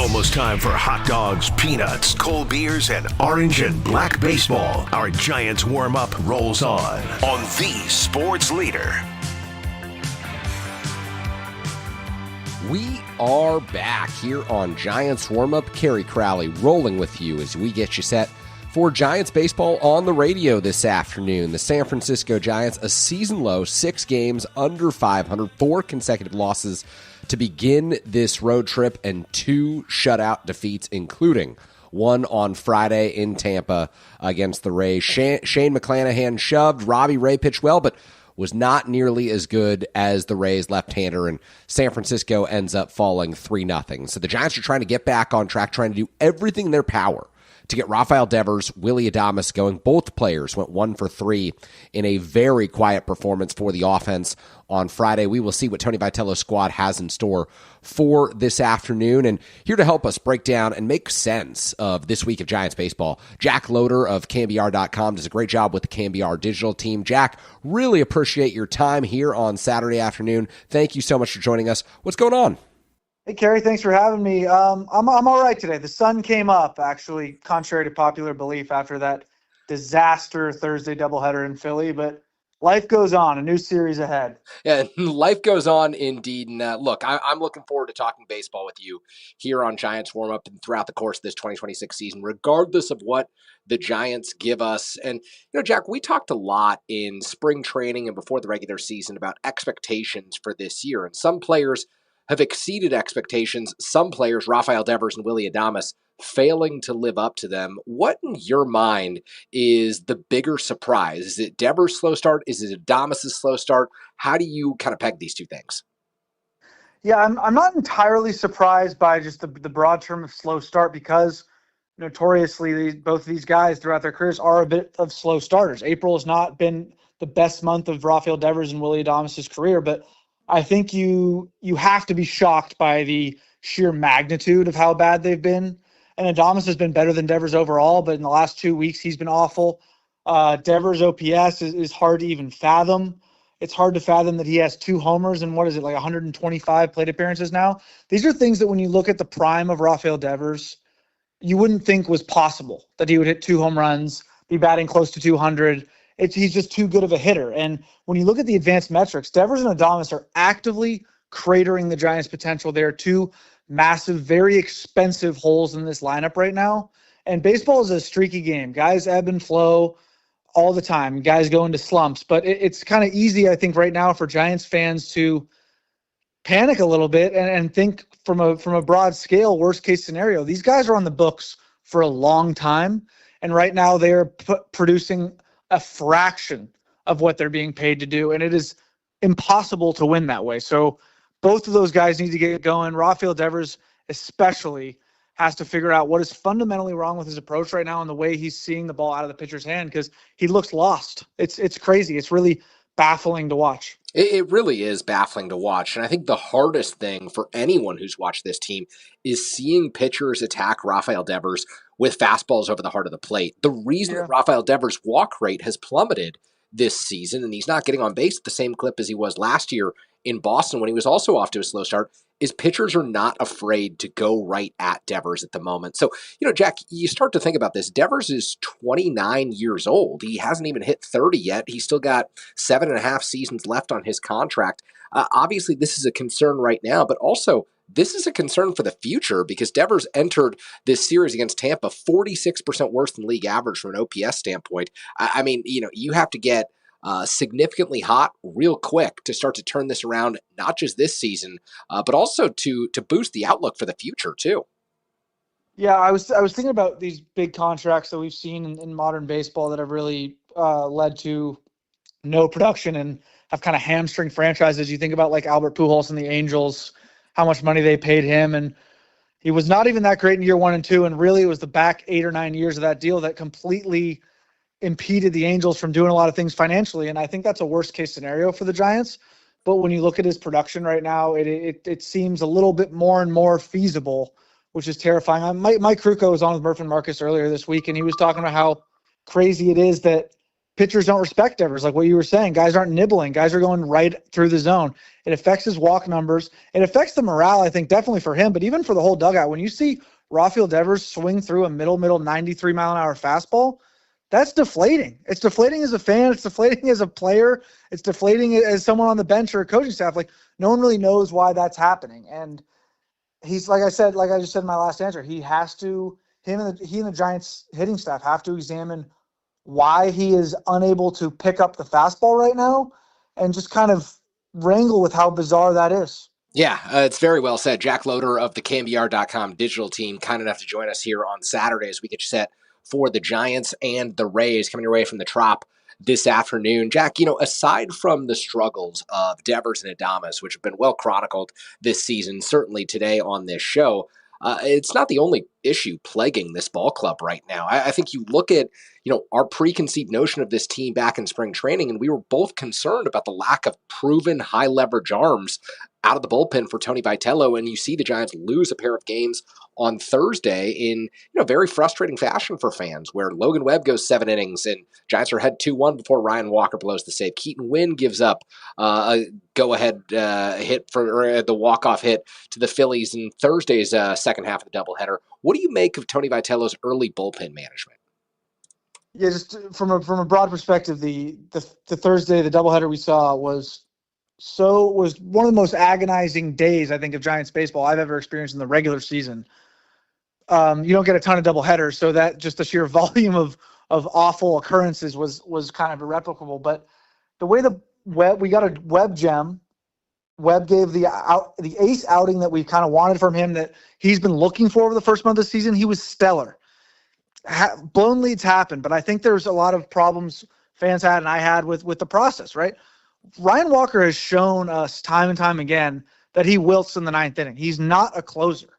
almost time for hot dogs, peanuts, cold beers, and orange and black baseball. Our Giants warm-up rolls on the sports leader. We are back here on Giants Warm-Up. Kerry, Crowley rolling with you as we get you set for Giants baseball on the radio this afternoon. The San Francisco Giants, a season low, 6 games under 500, 4 consecutive losses to begin this road trip, and 2 shutout defeats, including one on Friday in Tampa against the Rays. Shane McClanahan shoved. Robbie Ray pitched well, but was not nearly as good as the Rays left-hander, and San Francisco ends up falling 3-0. So the Giants are trying to get back on track, trying to do everything in their power to get Rafael Devers, Willy Adames going. Both players went 1 for 3 in a very quiet performance for the offense on Friday. We will see what Tony Vitello's squad has in store for this afternoon. And here to help us break down and make sense of this week of Giants baseball, Jack Loader of KNBR.com does a great job with the KNBR digital team. Jack, really appreciate your time here on Saturday afternoon. Thank you so much for joining us. What's going on? Hey, Kerry, thanks for having me. I'm all right today. The sun came up, actually, contrary to popular belief, after that disaster Thursday doubleheader in Philly. But life goes on, a new series ahead. Yeah, life goes on indeed. And look, I'm looking forward to talking baseball with you here on Giants Warm-Up and throughout the course of this 2026 season, regardless of what the Giants give us. And, Jack, we talked a lot in spring training and before the regular season about expectations for this year. And some players have exceeded expectations. Some players, Rafael Devers and Willy Adames, failing to live up to them. What in your mind is the bigger surprise? Is it Devers' slow start? Is it Adames' slow start? How do you kind of peg these two things? Yeah, I'm not entirely surprised by just the broad term of slow start, because notoriously both of these guys throughout their careers are a bit of slow starters. April has not been the best month of Rafael Devers and Willy Adames' career, but I think you have to be shocked by the sheer magnitude of how bad they've been. And Adames has been better than Devers overall, but in the last 2 weeks, he's been awful. Devers' OPS is hard to even fathom. It's hard to fathom that he has 2 homers and 125 plate appearances now. These are things that when you look at the prime of Rafael Devers, you wouldn't think was possible, that he would hit 2 home runs, be batting close to 200. He's just too good of a hitter. And when you look at the advanced metrics, Devers and Adames are actively cratering the Giants' potential. They are 2 massive, very expensive holes in this lineup right now. And baseball is a streaky game. Guys ebb and flow all the time. Guys go into slumps. But it's kind of easy, I think, right now for Giants fans to panic a little bit and think from a broad scale, worst case scenario. These guys are on the books for a long time. And right now they are producing a fraction of what they're being paid to do, and it is impossible to win that way. So both of those guys need to get going. Rafael Devers especially has to figure out what is fundamentally wrong with his approach right now and the way he's seeing the ball out of the pitcher's hand, because he looks lost. It's crazy. It's really baffling to watch. It really is baffling to watch. And I think the hardest thing for anyone who's watched this team is seeing pitchers attack Rafael Devers with fastballs over the heart of the plate. The reason that Rafael Devers' walk rate has plummeted this season, and he's not getting on base at the same clip as he was last year in Boston when he was also off to a slow start, is pitchers are not afraid to go right at Devers at the moment. So, Jack, you start to think about this. Devers is 29 years old. He hasn't even hit 30 yet. He's still got 7.5 seasons left on his contract. Obviously, this is a concern right now, but also this is a concern for the future, because Devers entered this series against Tampa 46% worse than league average from an OPS standpoint. I mean, you have to get significantly hot real quick to start to turn this around, not just this season, but also to boost the outlook for the future too. Yeah, I was thinking about these big contracts that we've seen in modern baseball that have really led to no production and have kind of hamstring franchises. You think about like Albert Pujols and the Angels, how much money they paid him, and he was not even that great in year 1 and 2, and really it was the back 8 or 9 years of that deal that completely impeded the Angels from doing a lot of things financially. And I think that's a worst case scenario for the Giants. But when you look at his production right now, it seems a little bit more and more feasible, which is terrifying. Mike Krukow was on with Murph and Marcus earlier this week, and he was talking about how crazy it is that pitchers don't respect Devers, like what you were saying. Guys aren't nibbling. Guys are going right through the zone. It affects his walk numbers. It affects the morale, I think, definitely for him, but even for the whole dugout. When you see Rafael Devers swing through a middle 93-mile-an-hour fastball, that's deflating. It's deflating as a fan. It's deflating as a player. It's deflating as someone on the bench or a coaching staff. Like, no one really knows why that's happening. And he's, like I just said in my last answer, he and the Giants hitting staff have to examine why he is unable to pick up the fastball right now and just kind of wrangle with how bizarre that is. Yeah, it's very well said. Jack Loader of the KNBR.com digital team, kind enough to join us here on Saturday as we get you set for the Giants and the Rays coming your way from the Trop this afternoon. Jack, aside from the struggles of Devers and Adames, which have been well chronicled this season, certainly today on this show, it's not the only issue plaguing this ball club right now. I think you look at, our preconceived notion of this team back in spring training, and we were both concerned about the lack of proven high leverage arms out of the bullpen for Tony Vitello, and you see the Giants lose a pair of games on Thursday in very frustrating fashion for fans, where Logan Webb goes 7 innings and Giants are ahead 2-1 before Ryan Walker blows the save. Keaton Wynn gives up a go-ahead hit for the walk-off hit to the Phillies in Thursday's second half of the doubleheader. What do you make of Tony Vitello's early bullpen management? Yeah, just from a broad perspective, the Thursday, the doubleheader we saw was one of the most agonizing days, I think, of Giants baseball I've ever experienced in the regular season. You don't get a ton of doubleheaders, so that just the sheer volume of awful occurrences was kind of irreplicable. But the way we got a Webb gem. Webb gave the ace outing that we kind of wanted from him, that he's been looking for over the first month of the season. He was stellar. Blown leads happen, but I think there's a lot of problems fans had and I had with the process, right? Ryan Walker has shown us time and time again that he wilts in the 9th inning. He's not a closer.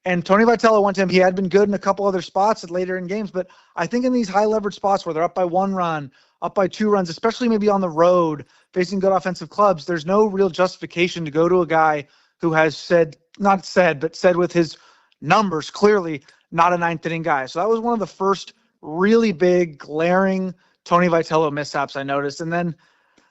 And Tony Vitello went to him. He had been good in a couple other spots later in games, but I think in these high leverage spots where they're up by 1 run, up by 2 runs, especially maybe on the road, facing good offensive clubs, there's no real justification to go to a guy who has said with his numbers, clearly not a 9th inning guy. So that was one of the first really big, glaring Tony Vitello mishaps I noticed. And then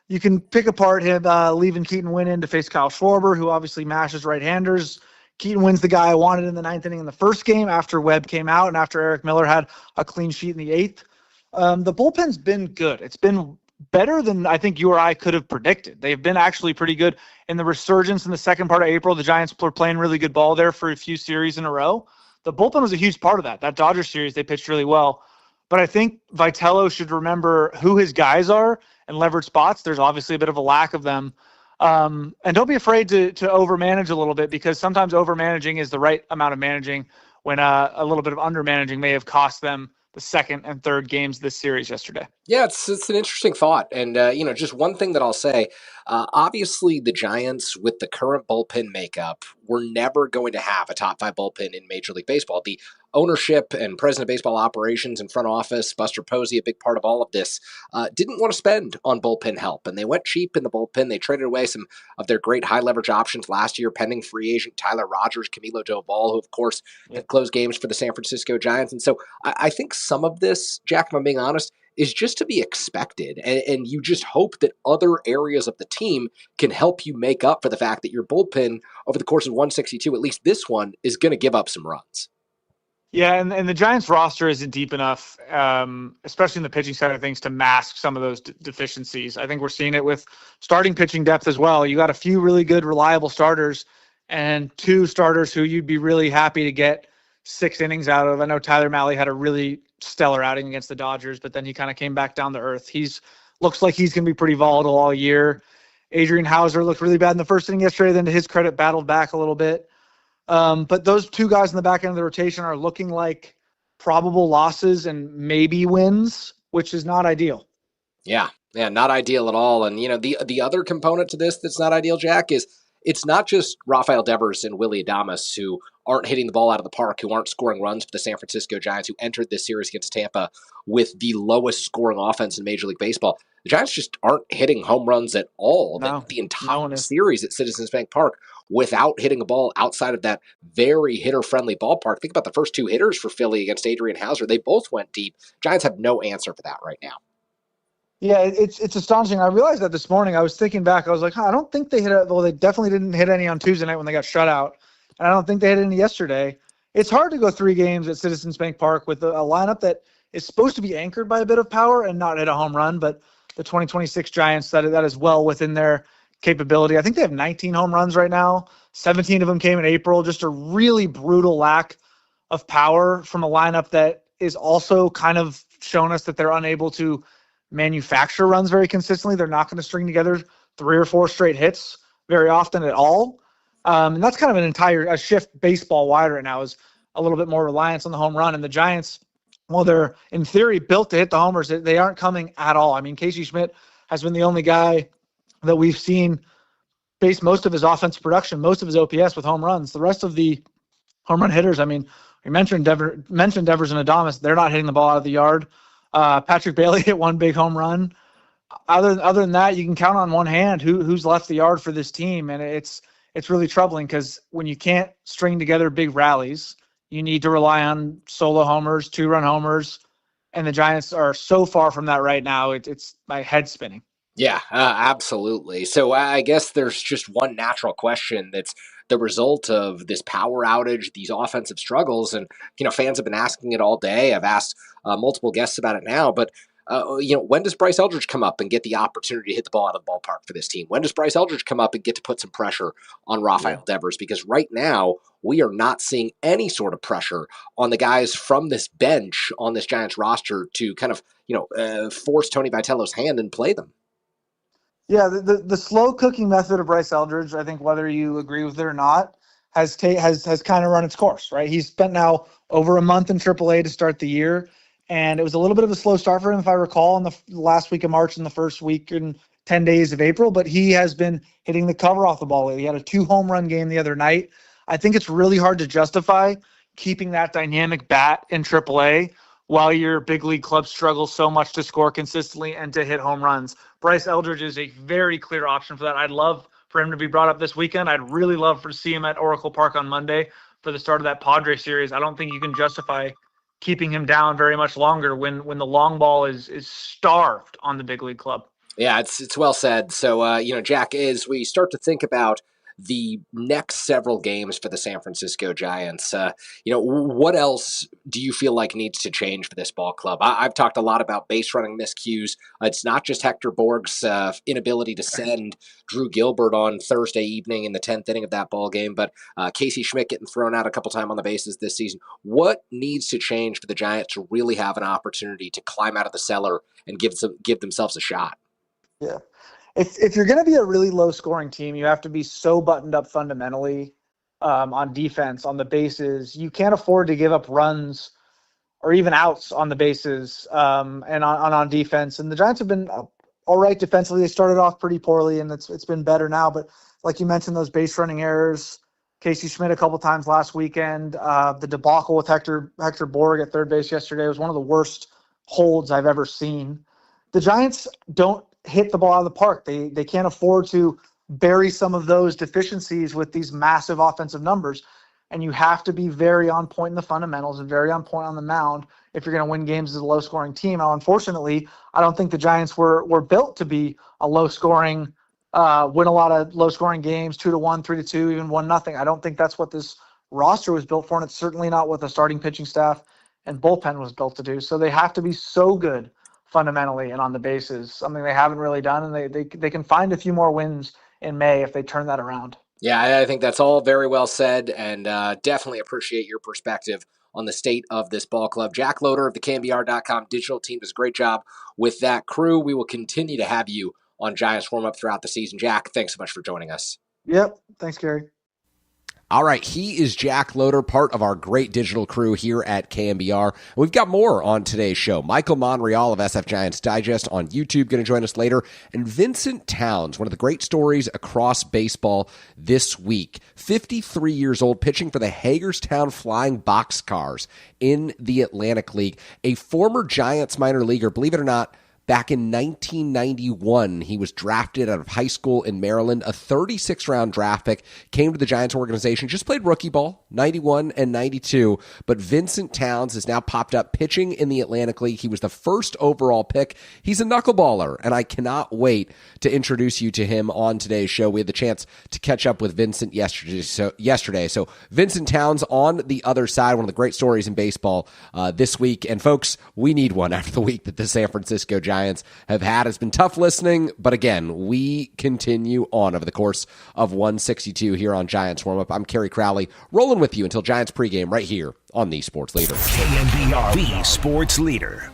you can pick apart him leaving Keaton Wynn in to face Kyle Schwarber, who obviously mashes right-handers. Keaton Wynn's the guy I wanted in the 9th inning in the first game after Webb came out and after Eric Miller had a clean sheet in the 8th. The bullpen's been good. It's been better than I think you or I could have predicted. They've been actually pretty good. In the resurgence in the second part of April, the Giants were playing really good ball there for a few series in a row. The bullpen was a huge part of that. That Dodgers series, they pitched really well. But I think Vitello should remember who his guys are and leverage spots. There's obviously a bit of a lack of them. And don't be afraid to overmanage a little bit, because sometimes overmanaging is the right amount of managing when a little bit of undermanaging may have cost them the second and third games this series yesterday. Yeah, it's an interesting thought. And, just one thing that I'll say, obviously the Giants with the current bullpen makeup were never going to have a top 5 bullpen in Major League Baseball. The ownership and president of baseball operations and front office, Buster Posey, a big part of all of this, didn't want to spend on bullpen help. And they went cheap in the bullpen. They traded away some of their great high leverage options last year, pending free agent Tyler Rogers, Camilo Doval, who of course had closed games for the San Francisco Giants. And so I think some of this, Jack, if I'm being honest, is just to be expected. And you just hope that other areas of the team can help you make up for the fact that your bullpen over the course of 162, at least this one, is going to give up some runs. Yeah, and the Giants roster isn't deep enough, especially in the pitching side of things, to mask some of those deficiencies. I think we're seeing it with starting pitching depth as well. You got a few really good, reliable starters and 2 starters who you'd be really happy to get 6 innings out of. I know Tyler Mahle had a really stellar outing against the Dodgers, but then he kind of came back down to earth. Looks like he's going to be pretty volatile all year. Adrian Hauser looked really bad in the first inning yesterday, then to his credit, battled back a little bit. But those 2 guys in the back end of the rotation are looking like probable losses and maybe wins, which is not ideal. Yeah, not ideal at all. And, the other component to this that's not ideal, Jack, is it's not just Rafael Devers and Willy Adames who aren't hitting the ball out of the park, who aren't scoring runs for the San Francisco Giants, who entered this series against Tampa with the lowest scoring offense in Major League Baseball. The Giants just aren't hitting home runs at all. No, the entire series at Citizens Bank Park without hitting a ball outside of that very hitter-friendly ballpark. Think about the first 2 hitters for Philly against Adrian Hauser. They both went deep. Giants have no answer for that right now. Yeah, it's astonishing. I realized that this morning. I was thinking back. I was like, I don't think they hit it. Well, they definitely didn't hit any on Tuesday night when they got shut out. And I don't think they hit any yesterday. It's hard to go 3 games at Citizens Bank Park with a lineup that is supposed to be anchored by a bit of power and not hit a home run. But the 2026 Giants, that is well within their capability. I think they have 19 home runs right now. 17 of them came in April. Just a really brutal lack of power from a lineup that is also kind of shown us that they're unable to manufacture runs very consistently. They're not going to string together 3 or 4 straight hits very often at all. And that's kind of a shift baseball wide right now, is a little bit more reliance on the home run. And the Giants, well, they're in theory built to hit the homers. They aren't coming at all. I mean, Casey Schmidt has been the only guy that we've seen base most of his offensive production, most of his OPS with home runs. The rest of the home run hitters, I mean, we mentioned Devers and Adames. They're not hitting the ball out of the yard. Patrick Bailey hit 1 big home run. Other than that, you can count on one hand who's left the yard for this team, and it's really troubling because when you can't string together big rallies, you need to rely on solo homers, 2-run homers, and the Giants are so far from that right now. It's my head spinning. Yeah, absolutely. So I guess there's just one natural question that's the result of this power outage, these offensive struggles, and fans have been asking it all day. I've asked multiple guests about it now, but when does Bryce Eldridge come up and get the opportunity to hit the ball out of the ballpark for this team? When does Bryce Eldridge come up and get to put some pressure on Rafael Devers? Because right now we are not seeing any sort of pressure on the guys from this bench on this Giants roster to kind of force Tony Vitello's hand and play them. Yeah, the slow cooking method of Bryce Eldridge, I think whether you agree with it or not, has kind of run its course, right? He's spent now over a month in AAA to start the year, and it was a little bit of a slow start for him, if I recall, in the last week of March and the first week and 10 days of April, but he has been hitting the cover off the ball lately. He had a 2-home-run game the other night. I think it's really hard to justify keeping that dynamic bat in AAA while your big league club struggles so much to score consistently and to hit home runs. Bryce Eldridge is a very clear option for that. I'd love for him to be brought up this weekend. I'd really love to see him at Oracle Park on Monday for the start of that Padres series. I don't think you can justify keeping him down very much longer when the long ball is starved on the big league club. Yeah, it's well said. So, Jack, as we start to think about the next several games for the San Francisco Giants, what else do you feel like needs to change for this ball club? I've talked a lot about base running miscues. It's not just Hector Borg's inability to send Drew Gilbert on Thursday evening in the 10th inning of that ball game, but Casey Schmidt getting thrown out a couple times on the bases this season. What needs to change for the Giants to really have an opportunity to climb out of the cellar and give themselves a shot? Yeah. If you're going to be a really low-scoring team, you have to be so buttoned up fundamentally on defense, on the bases. You can't afford to give up runs or even outs on the bases and on defense. And the Giants have been all right defensively. They started off pretty poorly, and it's been better now. But like you mentioned, those base-running errors, Casey Schmidt a couple times last weekend, the debacle with Hector Borg at third base yesterday was one of the worst holds I've ever seen. The Giants don't hit the ball out of the park. They can't afford to bury some of those deficiencies with these massive offensive numbers. And you have to be very on point in the fundamentals and very on point on the mound if you're going to win games as a low-scoring team. Now, unfortunately, I don't think the Giants were built to be a low-scoring, win a lot of low-scoring games, 2-1, 3-2, even 1-0. I don't think that's what this roster was built for, and it's certainly not what the starting pitching staff and bullpen was built to do. So they have to be so good fundamentally and on the bases, something they haven't really done, and they can find a few more wins in May if they turn that around. Yeah, I think that's all very well said, and definitely appreciate your perspective on the state of this ball club. Jack Loader of the KNBR.com digital team does a great job with that crew. We will continue to have you on Giants warm-up throughout the season. Jack, thanks so much for joining us. Yep, thanks, Kerry. All right, he is Jack Loader, part of our great digital crew here at KNBR. We've got more on today's show. Michael Monreal of SF Giants Digest on YouTube going to join us later. And Vincent Towns, one of the great stories across baseball this week. 53 years old, pitching for the Hagerstown Flying Boxcars in the Atlantic League. A former Giants minor leaguer, believe it or not, Back in 1991, he was drafted out of high school in Maryland, a 36th-round draft pick, came to the Giants organization, just played rookie ball, 91 and 92, but Vincent Towns has now popped up pitching in the Atlantic League. He was the first overall pick. He's a knuckleballer, and I cannot wait to introduce you to him on today's show. We had the chance to catch up with Vincent yesterday. So Vincent Towns on the other side, one of the great stories in baseball this week. And folks, we need one after the week that the San Francisco Giants have had. It's been tough listening, but again, we continue on over the course of 162 here on Giants Warm Up. I'm Kerry Crowley, rolling with you until Giants pregame right here on the Sports Leader. KNBR, the Sports Leader.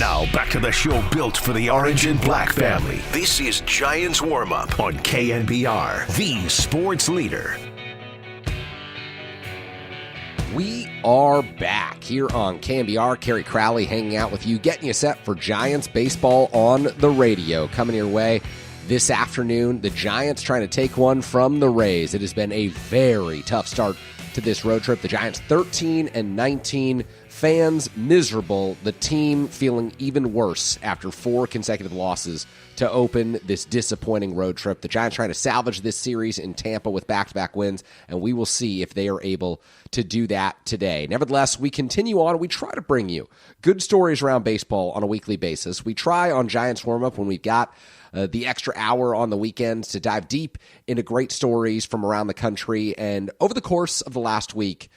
Now back to the show built for the orange and black family. This is Giants Warm Up on KNBR, the sports leader. We are back here on KNBR. Kerry Crowley hanging out with you, getting you set for Giants baseball on the radio. Coming your way this afternoon, the Giants trying to take one from the Rays. It has been a very tough start to this road trip. The Giants 13-19, fans miserable, the team feeling even worse after 4 consecutive losses to open this disappointing road trip. The Giants trying to salvage this series in Tampa with back-to-back wins, and we will see if they are able to do that today. Nevertheless, we continue on. We try to bring you good stories around baseball on a weekly basis. We try on Giants Warm-Up when we've got the extra hour on the weekends to dive deep into great stories from around the country. And over the course of the last week,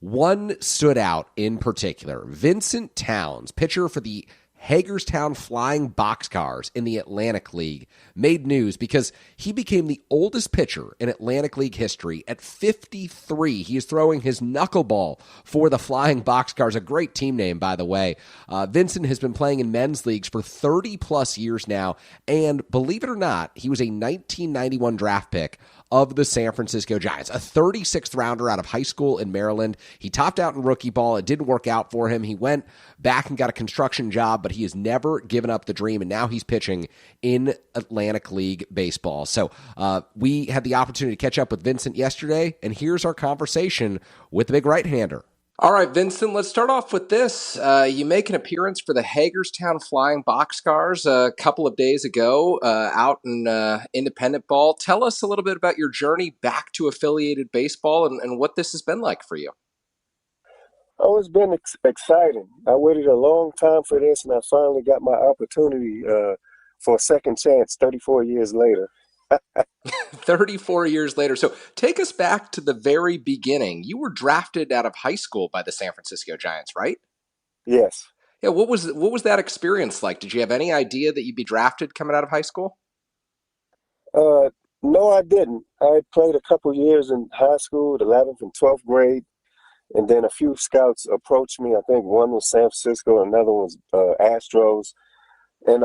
one stood out in particular. Vincent Towns, pitcher for the Hagerstown Flying Boxcars in the Atlantic League, made news because he became the oldest pitcher in Atlantic League history at 53. He is throwing his knuckleball for the Flying Boxcars, a great team name, by the way. Vincent has been playing in men's leagues for 30-plus years now, and believe it or not, he was a 1991 draft pick of the San Francisco Giants, a 36th rounder out of high school in Maryland. He topped out in rookie ball. It didn't work out for him. He went back and got a construction job, but he has never given up the dream, and now he's pitching in Atlantic League baseball. So we had the opportunity to catch up with Vincent yesterday, and here's our conversation with the big right-hander. All right, Vincent, let's start off with this. You make an appearance for the Hagerstown Flying Boxcars a couple of days ago out in independent ball. Tell us a little bit about your journey back to affiliated baseball and what this has been like for you. Oh, it's been exciting. I waited a long time for this, and I finally got my opportunity for a second chance 34 years later. 34 years later. So take us back to the very beginning. You were drafted out of high school by the San Francisco Giants, right? Yes. Yeah. What was that experience like? Did you have any idea that you'd be drafted coming out of high school? No, I didn't. I had played a couple years in high school, the 11th and 12th grade, and then a few scouts approached me. I think one was San Francisco, another was Astros, and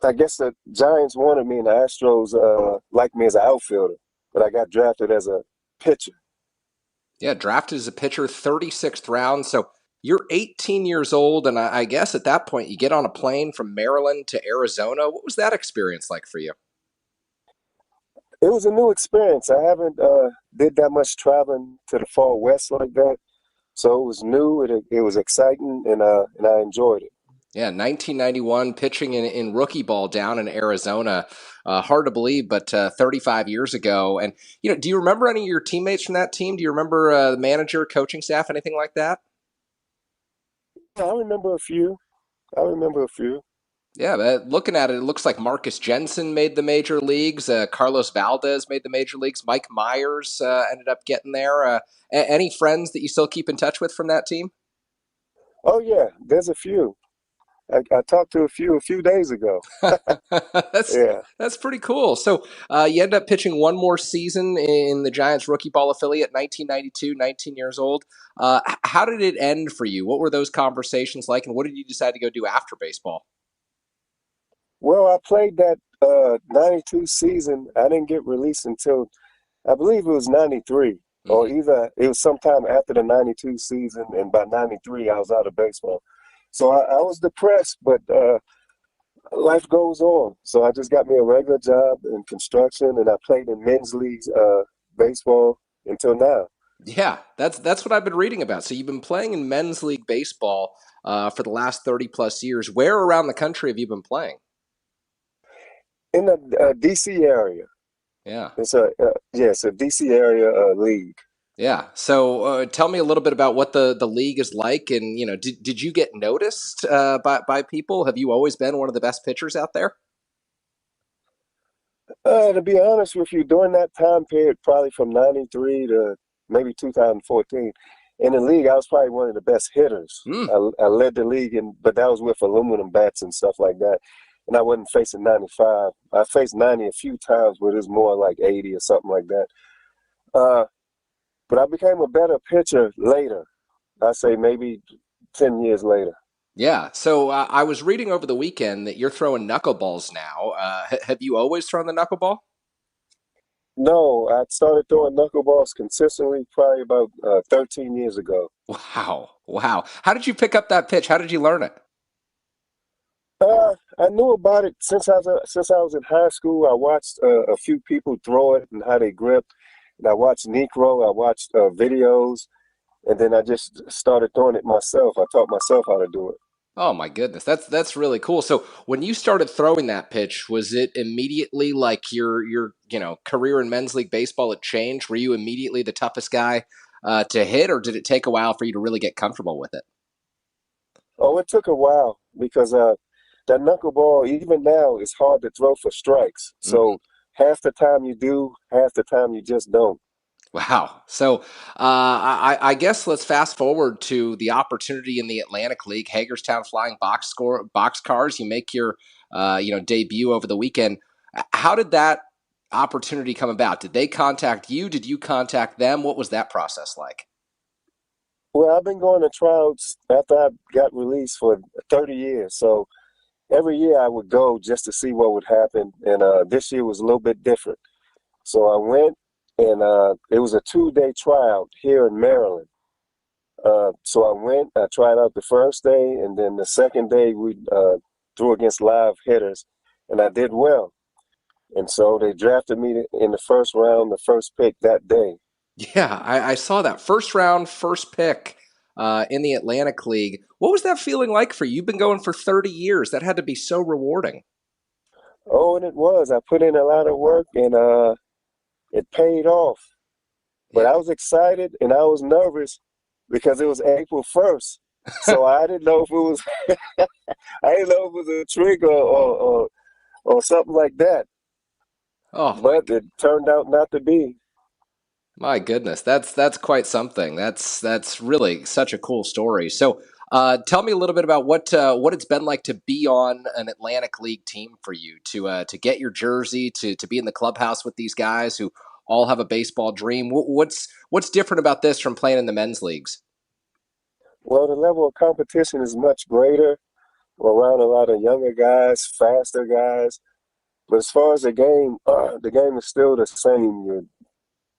I guess the Giants wanted me, and the Astros liked me as an outfielder, but I got drafted as a pitcher. Yeah, drafted as a pitcher, 36th round. So you're 18 years old, and I guess at that point you get on a plane from Maryland to Arizona. What was that experience like for you? It was a new experience. I haven't did that much traveling to the far west like that, so it was new. It was exciting, and I enjoyed it. Yeah, 1991, pitching in rookie ball down in Arizona. Hard to believe, but 35 years ago. And, do you remember any of your teammates from that team? Do you remember the manager, coaching staff, anything like that? I remember a few. Yeah, but looking at it, it looks like Marcus Jensen made the major leagues. Carlos Valdez made the major leagues. Mike Myers ended up getting there. Any friends that you still keep in touch with from that team? Oh, yeah, there's a few. I talked to a few days ago. That's pretty cool. So you end up pitching one more season in the Giants rookie ball affiliate, 1992, 19 years old. How did it end for you? What were those conversations like, and what did you decide to go do after baseball? Well, I played that 92 season. I didn't get released until, I believe it was 93, or either it was sometime after the 92 season, and by 93 I was out of baseball. So I was depressed, but life goes on. So I just got me a regular job in construction, and I played in men's leagues baseball until now. Yeah, that's what I've been reading about. So you've been playing in men's league baseball for the last 30-plus years. Where around the country have you been playing? In the D.C. area. Yeah. It's a D.C. area league. Yeah. So tell me a little bit about what the league is like, and did you get noticed by people? Have you always been one of the best pitchers out there? To be honest with you, during that time period, probably from 93 to maybe 2014, in the league, I was probably one of the best hitters. I led the league, but that was with aluminum bats and stuff like that. And I wasn't facing 95. I faced 90 a few times, but it was more like 80 or something like that. But I became a better pitcher later. I say maybe 10 years later. Yeah. So I was reading over the weekend that you're throwing knuckleballs now. Have you always thrown the knuckleball? No, I started throwing knuckleballs consistently probably about 13 years ago. Wow. Wow. How did you pick up that pitch? How did you learn it? I knew about it since I was in high school. I watched a few people throw it and how they grip, and I watched Necro. I watched videos, and then I just started throwing it myself. I taught myself how to do it. Oh my goodness, that's really cool. So when you started throwing that pitch, was it immediately like your career in men's league baseball had changed? Were you immediately the toughest guy to hit, or did it take a while for you to really get comfortable with it? Oh, it took a while because that knuckleball, even now, is hard to throw for strikes. Hmm. So half the time you do, half the time you just don't. Wow. So I guess let's fast forward to the opportunity in the Atlantic League, Hagerstown Flying box cars. You make your debut over the weekend. How did that opportunity come about? Did they contact you? Did you contact them? What was that process like? Well, I've been going to tryouts after I got released for 30 years. So every year I would go just to see what would happen. And this year was a little bit different. So I went, and it was a 2-day tryout here in Maryland. So I went, I tried out the first day, and then the second day we threw against live hitters, and I did well. And so they drafted me in the first round, the first pick that day. Yeah, I saw that first round, first pick in the Atlantic League. What was that feeling like for you? You've been going for 30 years. That had to be so rewarding. Oh, and it was. I put in a lot of work, and it paid off. But Yeah. I was excited and I was nervous because it was April 1st. So I didn't know if it was I didn't know if it was a trick or something like that. Oh But it turned out not to be. my goodness, that's quite something. That's really such a cool story. So, tell me a little bit about what it's been like to be on an Atlantic League team for you to get your jersey to be in the clubhouse with these guys who all have a baseball dream. What's different about this from playing in the men's leagues? Well, the level of competition is much greater. We're around a lot of younger guys, faster guys. But as far as the game is still the same.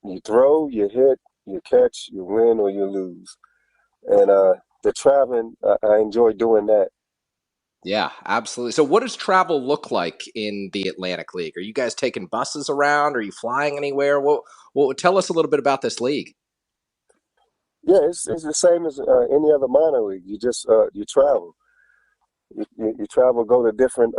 You throw, you hit, you catch, you win or you lose. And the traveling, I enjoy doing that. Yeah, absolutely. So, what does travel look like in the Atlantic League? Are you guys taking buses around? Are you flying anywhere? Well, tell us a little bit about this league. Yeah, it's the same as any other minor league. You just you travel. You travel, go to different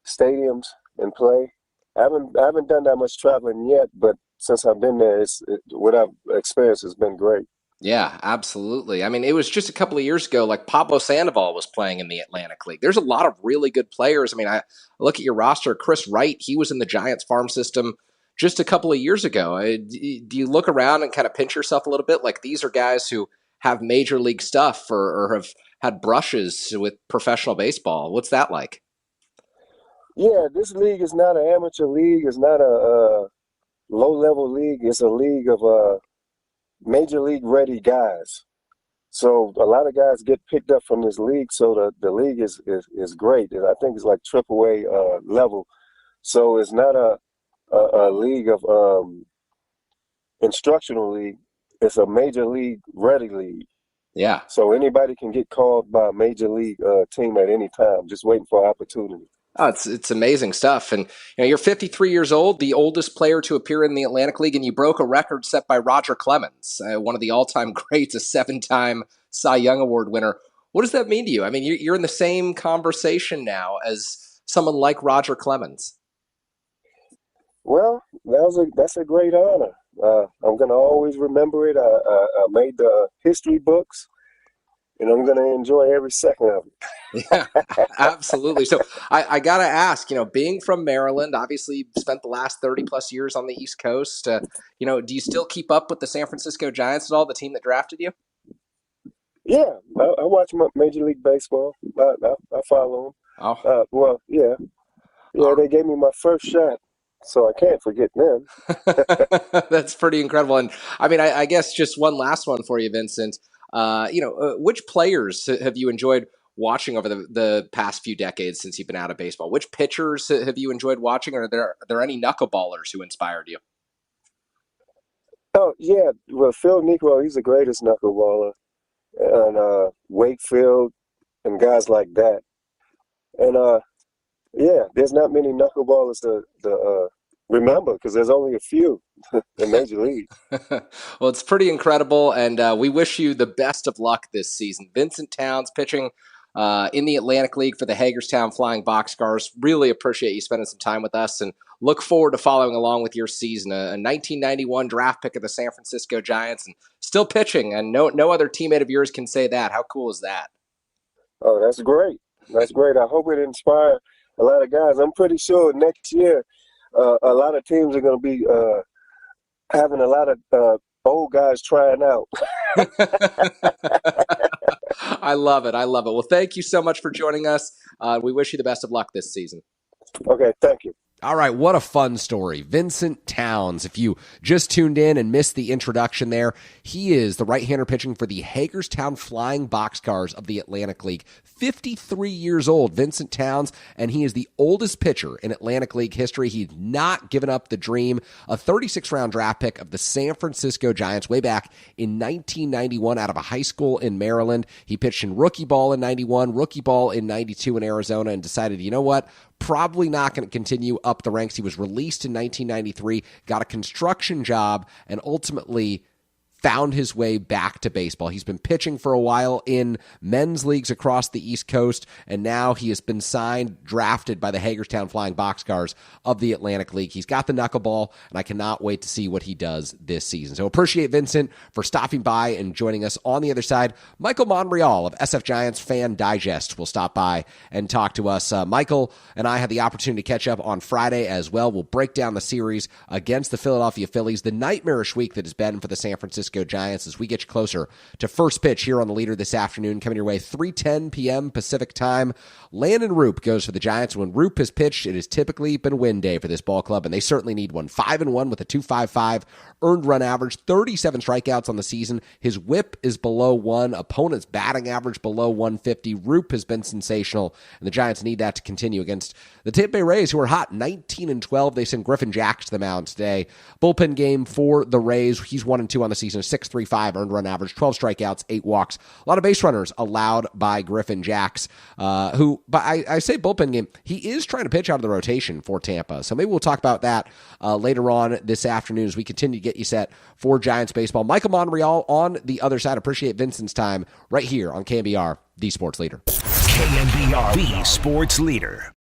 stadiums and play. I haven't done that much traveling yet, but since I've been there, what I've experienced has been great. Yeah, absolutely. I mean, it was just a couple of years ago, like Pablo Sandoval was playing in the Atlantic League. There's a lot of really good players. I mean, I look at your roster. Chris Wright, he was in the Giants farm system just a couple of years ago. Do you look around and kind of pinch yourself a little bit? Like these are guys who have major league stuff or have had brushes with professional baseball. What's that like? Yeah, this league is not an amateur league. It's not a low-level league. It's a league of major league ready guys. So a lot of guys get picked up from this league. So the league is great. I think it's like AAA level. So it's not a league of instructional league. It's a major league ready league. Yeah. So anybody can get called by a major league team at any time, just waiting for an opportunity. Oh, it's amazing stuff, and you're 53 years old, the oldest player to appear in the Atlantic League, and you broke a record set by Roger Clemens, one of the all-time greats, a 7-time Cy Young Award winner. What does that mean to you? I mean, you're in the same conversation now as someone like Roger Clemens. Well, that's a great honor. I'm gonna always remember it. I made the history books, and I'm gonna enjoy every second of it. Yeah, absolutely. So I got to ask, being from Maryland, obviously you've spent the last 30 plus years on the East Coast. Do you still keep up with the San Francisco Giants at all, the team that drafted you? Yeah, I watch Major League Baseball. I follow them. Oh, Well, yeah, they gave me my first shot, so I can't forget them. that's pretty incredible. And I mean, I guess just one last one for you, Vincent. Which players have you enjoyed watching over the past few decades since you've been out of baseball? Which pitchers have you enjoyed watching? Or are there any knuckleballers who inspired you? Oh yeah, well Phil Negro, he's the greatest knuckleballer, and Wakefield and guys like that. And yeah, there's not many knuckleballers to remember because there's only a few in Major League. Well, it's pretty incredible, and we wish you the best of luck this season. Vincent Towns pitching in the Atlantic League for the Hagerstown Flying Boxcars. Really appreciate you spending some time with us, and look forward to following along with your season. A 1991 draft pick of the San Francisco Giants, and still pitching, and no other teammate of yours can say that. How cool is that? Oh, that's great. That's great. I hope it inspires a lot of guys. I'm pretty sure next year a lot of teams are going to be having a lot of old guys trying out. I love it. Well, thank you so much for joining us. We wish you the best of luck this season. Okay, thank you. All right, what a fun story. Vincent Towns, if you just tuned in and missed the introduction there, he is the right-hander pitching for the Hagerstown Flying Boxcars of the Atlantic League. 53 years old, Vincent Towns, and he is the oldest pitcher in Atlantic League history. He's not given up the dream. A 36th-round draft pick of the San Francisco Giants way back in 1991 out of a high school in Maryland. He pitched in rookie ball in 91, rookie ball in 92 in Arizona, and decided, you know what? Probably not going to continue up the ranks. He was released in 1993, got a construction job, and ultimately found his way back to baseball. He's been pitching for a while in men's leagues across the East Coast, and now he has been drafted by the Hagerstown Flying Boxcars of the Atlantic League. He's got the knuckleball, and I cannot wait to see what he does this season. So appreciate Vincent for stopping by and joining us. On the other side, Michael Monreal of SF Giants Fan Digest will stop by and talk to us. Michael and I had the opportunity to catch up on Friday as well. We'll break down the series against the Philadelphia Phillies, the nightmarish week that has been for the San Francisco Giants as we get you closer to first pitch here on the Leader this afternoon, coming your way 3:10 p.m. Pacific time. Landon Roop goes for the Giants. When Roop has pitched, it has typically been win day for this ball club, and they certainly need one. 5-1 with a 2.55 earned run average, 37 strikeouts on the season. His whip is below 1. Opponent's batting average below 150. Roop has been sensational, and the Giants need that to continue against the Tampa Bay Rays, who are hot, 19-12. They send Griffin Jacks to the mound today. Bullpen game for the Rays. He's 1-2 on the season, 6.35 earned run average, 12 strikeouts, 8 walks. A lot of base runners allowed by Griffin Jacks, but I say bullpen game. He is trying to pitch out of the rotation for Tampa, so maybe we'll talk about that later on this afternoon as we continue to get you set for Giants baseball. Michael Monreal on the other side. Appreciate Vincent's time right here on KNBR, the Sports Leader. KNBR, the Sports Leader.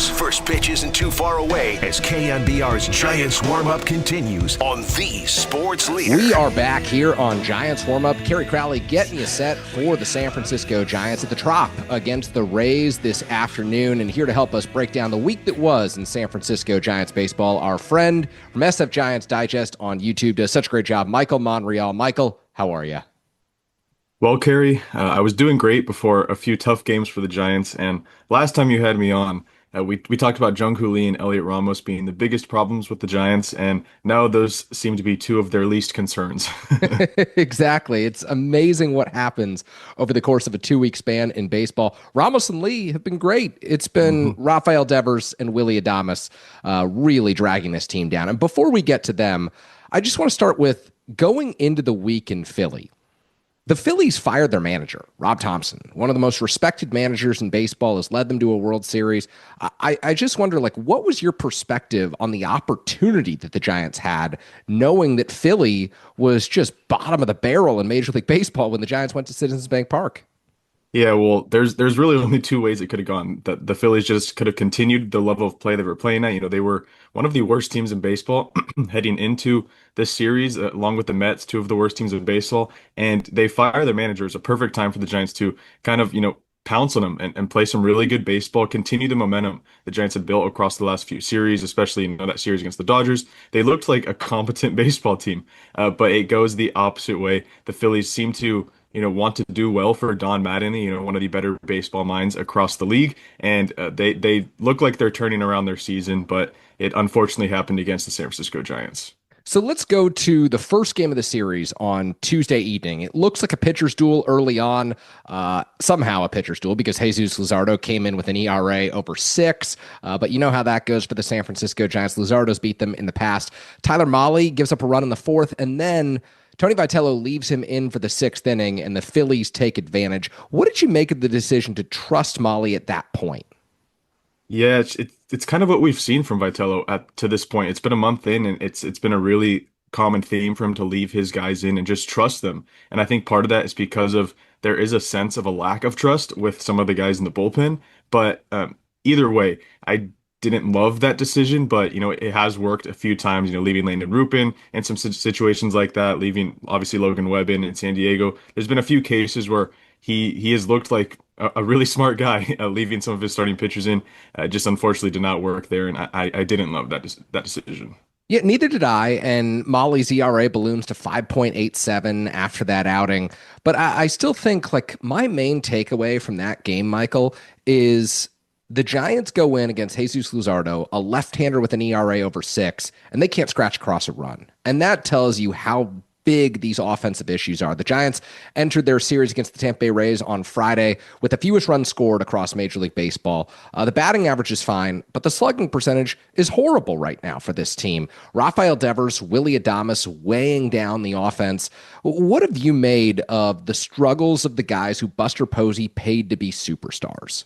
Towns. First pitch isn't too far away as KNBR's Giants warm-up continues on the Sports Leader. We are back here on Giants warm-up. Kerry Crowley getting you set for the San Francisco Giants at the Trop against the Rays this afternoon. And here to help us break down the week that was in San Francisco Giants baseball, our friend from SF Giants Digest on YouTube does such a great job, Michael Monreal. Michael, how are you? Well, Kerry, I was doing great before a few tough games for the Giants, and last time you had me on, we talked about Jung-Hoo Lee and Elliot Ramos being the biggest problems with the Giants, and now those seem to be two of their least concerns. Exactly. It's amazing what happens over the course of a 2-week span in baseball. Ramos and Lee have been great. It's been Rafael Devers and Willy Adames really dragging this team down. And before we get to them, I just want to start with going into the week in Philly. The Phillies fired their manager, Rob Thompson, one of the most respected managers in baseball, has led them to a World Series. I just wonder, what was your perspective on the opportunity that the Giants had, knowing that Philly was just bottom of the barrel in Major League Baseball when the Giants went to Citizens Bank Park? Yeah, well, there's really only two ways it could have gone. The Phillies just could have continued the level of play they were playing at. They were one of the worst teams in baseball heading into this series, along with the Mets, two of the worst teams in baseball. And they fire their manager. It's a perfect time for the Giants to kind of, pounce on them and play some really good baseball, continue the momentum the Giants had built across the last few series, especially that series against the Dodgers. They looked like a competent baseball team, but it goes the opposite way. The Phillies seem to want to do well for Don Madden, one of the better baseball minds across the league. And they look like they're turning around their season, but it unfortunately happened against the San Francisco Giants. So let's go to the first game of the series on Tuesday evening. It looks like a pitcher's duel early on, somehow a pitcher's duel, because Jesus Luzardo came in with an ERA over 6. But you know how that goes for the San Francisco Giants. Luzardo's beat them in the past. Tyler Mahle gives up a run in the 4th, and then Tony Vitello leaves him in for the 6th inning, and the Phillies take advantage. What did you make of the decision to trust Mahle at that point? Yeah, it's kind of what we've seen from Vitello to this point. It's been a month in, and it's been a really common theme for him to leave his guys in and just trust them. And I think part of that is because of there is a sense of a lack of trust with some of the guys in the bullpen. But either way, I didn't love that decision, but it has worked a few times, leaving Landon Rupin in some situations like that, leaving obviously Logan Webb in San Diego. There's been a few cases where he has looked like a really smart guy, leaving some of his starting pitchers in. Just unfortunately did not work there, and I didn't love that decision. Yeah, neither did I, and Mahle's ERA balloons to 5.87 after that outing. But I still think, my main takeaway from that game, Michael, is the Giants go in against Jesus Luzardo, a left-hander with an ERA over 6, and they can't scratch across a run. And that tells you how big these offensive issues are. The Giants entered their series against the Tampa Bay Rays on Friday with the fewest runs scored across Major League Baseball. The batting average is fine, but the slugging percentage is horrible right now for this team. Rafael Devers, Willy Adames weighing down the offense. What have you made of the struggles of the guys who Buster Posey paid to be superstars?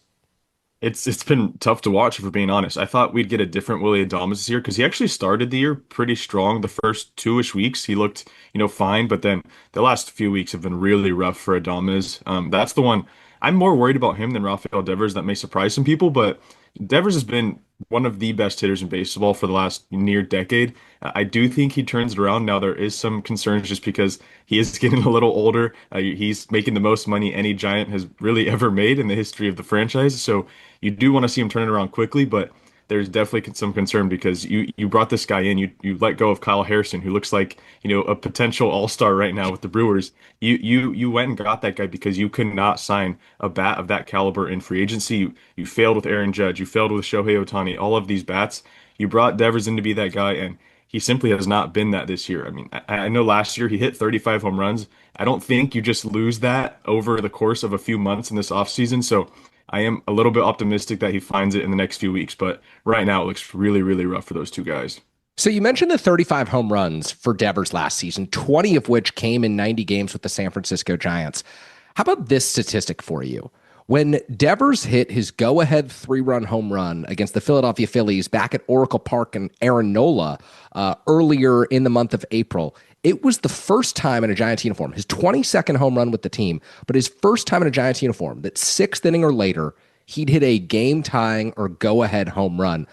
It's been tough to watch, if we're being honest. I thought we'd get a different Willy Adames this year because he actually started the year pretty strong. The first 2-ish weeks, he looked, fine, but then the last few weeks have been really rough for Adames. That's the one I'm more worried about him than Rafael Devers. That may surprise some people, but Devers has been one of the best hitters in baseball for the last near decade. I do think he turns it around. Now, there is some concerns just because he is getting a little older. He's making the most money any Giant has really ever made in the history of the franchise. So you do want to see him turn it around quickly, but there's definitely some concern because you brought this guy in, you let go of Kyle Harrison, who looks like a potential all-star right now with the Brewers. You went and got that guy because you could not sign a bat of that caliber in free agency. You failed with Aaron Judge, you failed with Shohei Ohtani, all of these bats. You brought Devers in to be that guy, and he simply has not been that this year. I mean, I know last year he hit 35 home runs. I don't think you just lose that over the course of a few months in this offseason. So I am a little bit optimistic that he finds it in the next few weeks, but right now it looks really, really rough for those two guys. So you mentioned the 35 home runs for Devers last season, 20 of which came in 90 games with the San Francisco Giants. How about this statistic for you? When Devers hit his go-ahead 3-run home run against the Philadelphia Phillies back at Oracle Park in Aaron Nola earlier in the month of April, it was the first time in a Giants uniform, his 22nd home run with the team, but his first time in a Giants uniform, that 6th inning or later, he'd hit a game-tying or go-ahead home run.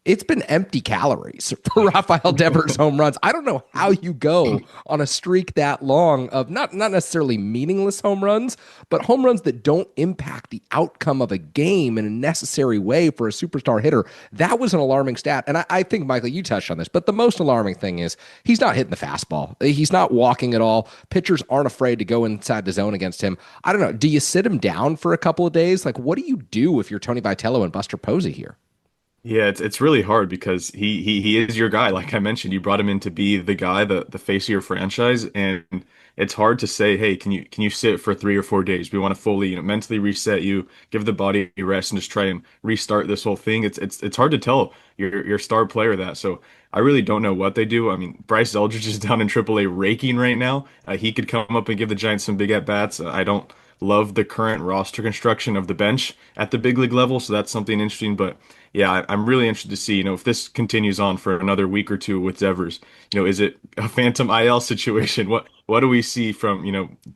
It's been empty calories for Rafael Devers home runs. I don't know how you go on a streak that long of not necessarily meaningless home runs, but home runs that don't impact the outcome of a game in a necessary way for a superstar hitter. That was an alarming stat. And I think, Michael, you touched on this, but the most alarming thing is he's not hitting the fastball. He's not walking at all. Pitchers aren't afraid to go inside the zone against him. I don't know. Do you sit him down for a couple of days? Like, what do you do if you're Tony Vitello and Buster Posey here? Yeah, it's really hard because he is your guy. Like I mentioned, you brought him in to be the guy, the face of your franchise, and it's hard to say, hey, can you sit for 3 or 4 days? We want to fully, mentally reset you, give the body a rest, and just try and restart this whole thing. It's hard to tell your star player that. So I really don't know what they do. I mean, Bryce Eldridge is down in AAA raking right now. He could come up and give the Giants some big at bats. I don't love the current roster construction of the bench at the big league level, so that's something interesting. But yeah, I'm really interested to see, if this continues on for another week or two with Devers, is it a phantom IL situation? What do we see from,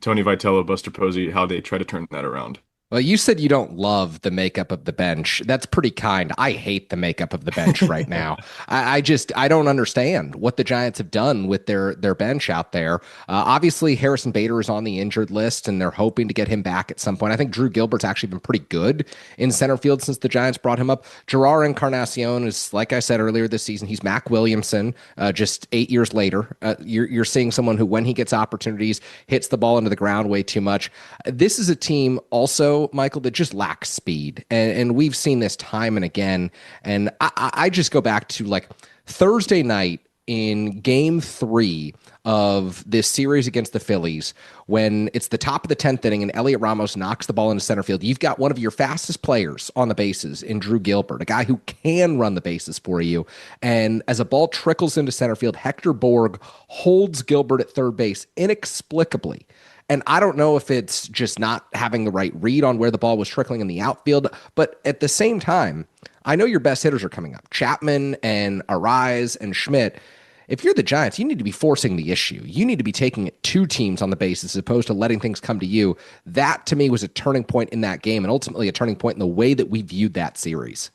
Tony Vitello, Buster Posey, how they try to turn that around? Well, you said you don't love the makeup of the bench. That's pretty kind. I hate the makeup of the bench right now. I don't understand what the Giants have done with their bench out there. Obviously, Harrison Bader is on the injured list, and they're hoping to get him back at some point. I think Drew Gilbert's actually been pretty good in center field since the Giants brought him up. Gerard Encarnacion is, like I said earlier this season, he's Mac Williamson, just 8 years later. You're seeing someone who, when he gets opportunities, hits the ball into the ground way too much. This is a team also, Michael, that just lacks speed. And we've seen this time and again. And I just go back to like Thursday night in game 3 of this series against the Phillies, when it's the top of the 10th inning and Elliot Ramos knocks the ball into center field. You've got one of your fastest players on the bases in Drew Gilbert, a guy who can run the bases for you. And as a ball trickles into center field, Hector Borg holds Gilbert at third base inexplicably. And I don't know if it's just not having the right read on where the ball was trickling in the outfield, but at the same time, I know your best hitters are coming up. Chapman and Arise and Schmidt. If you're the Giants, you need to be forcing the issue. You need to be taking it to teams on the base as opposed to letting things come to you. That, to me, was a turning point in that game and ultimately a turning point in the way that we viewed that series.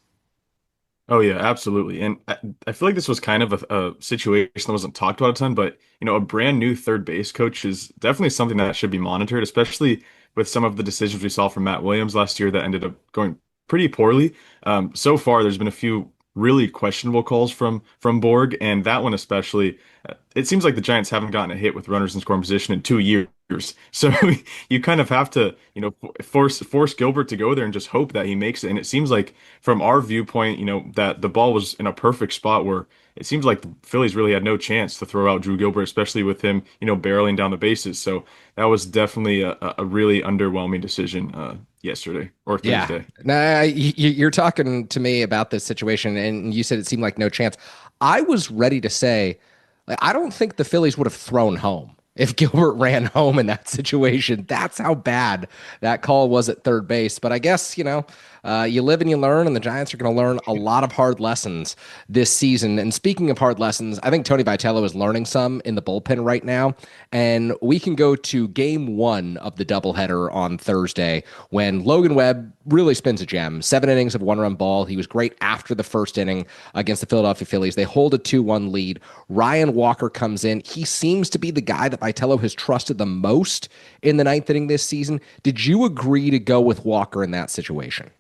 Oh yeah, absolutely. And I feel like this was kind of a situation that wasn't talked about a ton, but a brand new third base coach is definitely something that should be monitored, especially with some of the decisions we saw from Matt Williams last year that ended up going pretty poorly. So far, there's been a few really questionable calls from Borg, and that one especially. It seems like the Giants haven't gotten a hit with runners in scoring position in 2 years. So you kind of have to, force Gilbert to go there and just hope that he makes it. And it seems like from our viewpoint, that the ball was in a perfect spot where it seems like the Phillies really had no chance to throw out Drew Gilbert, especially with him, barreling down the bases. So that was definitely a really underwhelming decision yesterday or Thursday. Yeah. Nah, you're talking to me about this situation, and you said it seemed like no chance. I was ready to say, I don't think the Phillies would have thrown home if Gilbert ran home in that situation. That's how bad that call was at third base. But I guess, you live and you learn, and the Giants are going to learn a lot of hard lessons this season. And speaking of hard lessons, I think Tony Vitello is learning some in the bullpen right now. And we can go to game 1 of the doubleheader on Thursday when Logan Webb really spins a gem. 7 innings of 1-run ball. He was great after the first inning against the Philadelphia Phillies. They hold a 2-1 lead. Ryan Walker comes in. He seems to be the guy that Vitello has trusted the most in the 9th inning this season. Did you agree to go with Walker in that situation?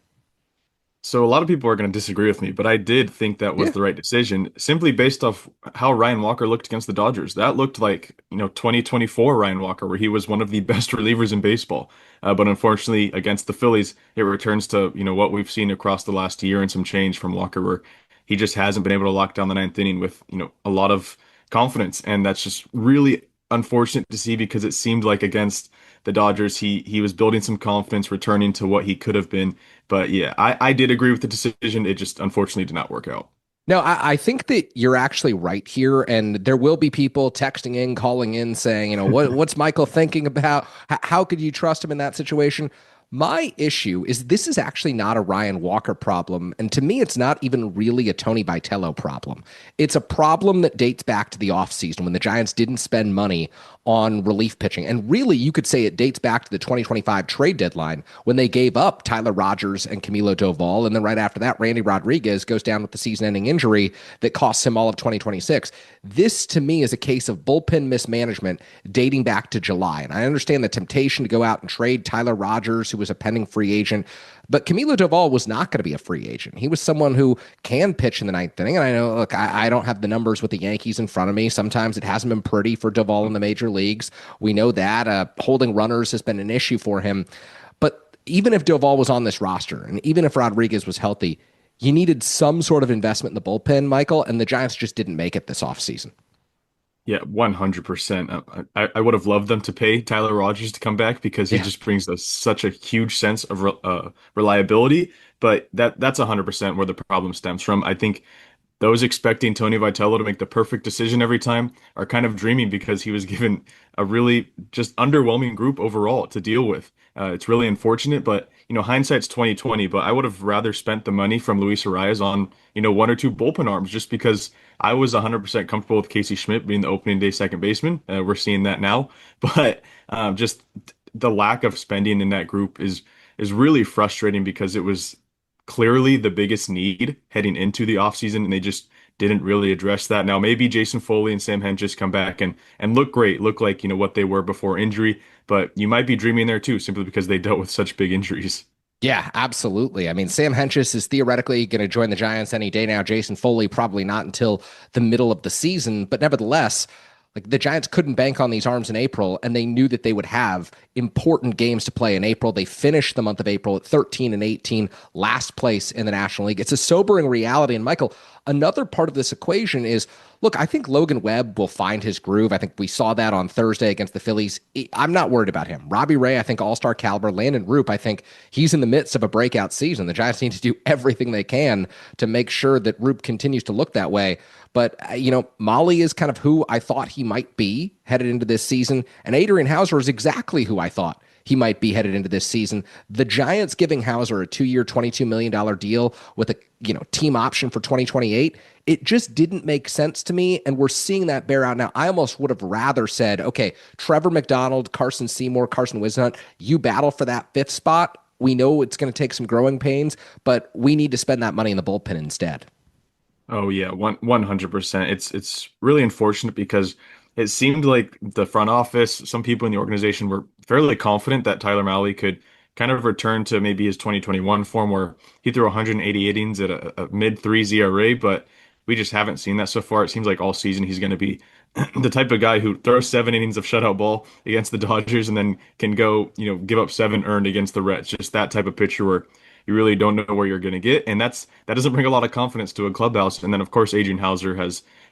So a lot of people are going to disagree with me, but I did think that was the right decision simply based off how Ryan Walker looked against the Dodgers. That looked like, 2024 Ryan Walker, where he was one of the best relievers in baseball. But unfortunately, against the Phillies, it returns to, what we've seen across the last year and some change from Walker, where he just hasn't been able to lock down the 9th inning with, a lot of confidence. And that's just really unfortunate to see because it seemed like against the Dodgers, he was building some confidence, returning to what he could have been. But yeah, I did agree with the decision. It just unfortunately did not work out. No, I think that you're actually right here, and there will be people texting in, calling in, saying, what's Michael thinking about? How could you trust him in that situation? My issue is this is actually not a Ryan Walker problem, and to me, it's not even really a Tony Vitello problem. It's a problem that dates back to the offseason when the Giants didn't spend money on relief pitching. And really, you could say it dates back to the 2025 trade deadline when they gave up Tyler Rogers and Camilo Doval, and then right after that, Randy Rodriguez goes down with the season-ending injury that costs him all of 2026. This, to me, is a case of bullpen mismanagement dating back to July. And I understand the temptation to go out and trade Tyler Rogers, who was a pending free agent. But Camilo Doval was not going to be a free agent. He was someone who can pitch in the ninth inning. And I know, look, I don't have the numbers with the Yankees in front of me. Sometimes it hasn't been pretty for Doval in the major leagues. We know that. Holding runners has been an issue for him. But even if Doval was on this roster, and even if Rodriguez was healthy, you needed some sort of investment in the bullpen, Michael, and the Giants just didn't make it this offseason. Yeah, 100%. I would have loved them to pay Tyler Rogers to come back because he just brings us such a huge sense of reliability. But that's 100% where the problem stems from. I think those expecting Tony Vitello to make the perfect decision every time are kind of dreaming because he was given a really just underwhelming group overall to deal with. It's really unfortunate, but hindsight's 2020. But I would have rather spent the money from Luis Arias on one or two bullpen arms just because I was 100% comfortable with Casey Schmidt being the opening day second baseman. We're seeing that now, but just the lack of spending in that group is really frustrating because it was clearly the biggest need heading into the offseason, and they just didn't really address that. Now, maybe Jason Foley and Sam Hentges come back and look great, look like what they were before injury, but you might be dreaming there too, simply because they dealt with such big injuries. Yeah, absolutely. I mean, Sam Hentges is theoretically going to join the Giants any day now. Jason Foley probably not until the middle of the season, but nevertheless, like the Giants couldn't bank on these arms in April, and they knew that they would have important games to play in April. They finished the month of April at 13-18, last place in the National League. It's a sobering reality. And Michael, another part of this equation is, look, I think Logan Webb will find his groove. I think we saw that on Thursday against the Phillies. I'm not worried about him. Robbie Ray, I think all-star caliber. Landon Roop, I think he's in the midst of a breakout season. The Giants need to do everything they can to make sure that Roop continues to look that way. But, Molly is kind of who I thought he might be headed into this season. And Adrian Hauser is exactly who I thought he might be headed into this season. The Giants giving Hauser a 2-year, $22 million deal with a team option for 2028, it just didn't make sense to me, and we're seeing that bear out now. I almost would have rather said, okay, Trevor McDonald, Carson Seymour, Carson Whisenhunt, you battle for that fifth spot. We know it's going to take some growing pains, but we need to spend that money in the bullpen instead. Oh yeah, 100%. It's really unfortunate because it seemed like the front office, some people in the organization were fairly confident that Tyler Mahle could kind of return to maybe his 2021 form where he threw 180 innings at a mid-3s ERA, but we just haven't seen that so far. It seems like all season he's going to be the type of guy who throws 7 innings of shutout ball against the Dodgers and then can go, give up 7 earned against the Reds. Just that type of pitcher where you really don't know where you're going to get. And that doesn't bring a lot of confidence to a clubhouse. And then, of course, Adrian Hauser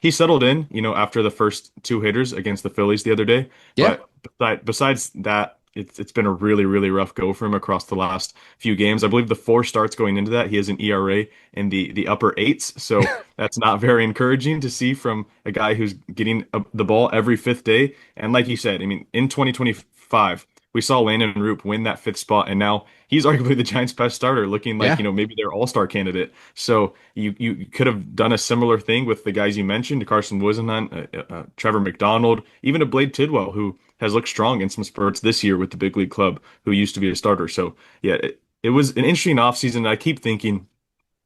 he settled in, after the first 2 hitters against the Phillies the other day. Yeah. But besides that, it's been a really, really rough go for him across the last few games. I believe the 4 starts going into that, he has an ERA in the upper 8s. So that's not very encouraging to see from a guy who's getting the ball every 5th day. And like you said, I mean, in 2025, we saw Landon Roop win that 5th spot, and now he's arguably the Giants' best starter, looking like, maybe their all-star candidate. So you could have done a similar thing with the guys you mentioned, Carson Whisenhunt, Trevor McDonald, even a Blade Tidwell, who has looked strong in some spurts this year with the big league club, who used to be a starter. So, yeah, it was an interesting offseason. I keep thinking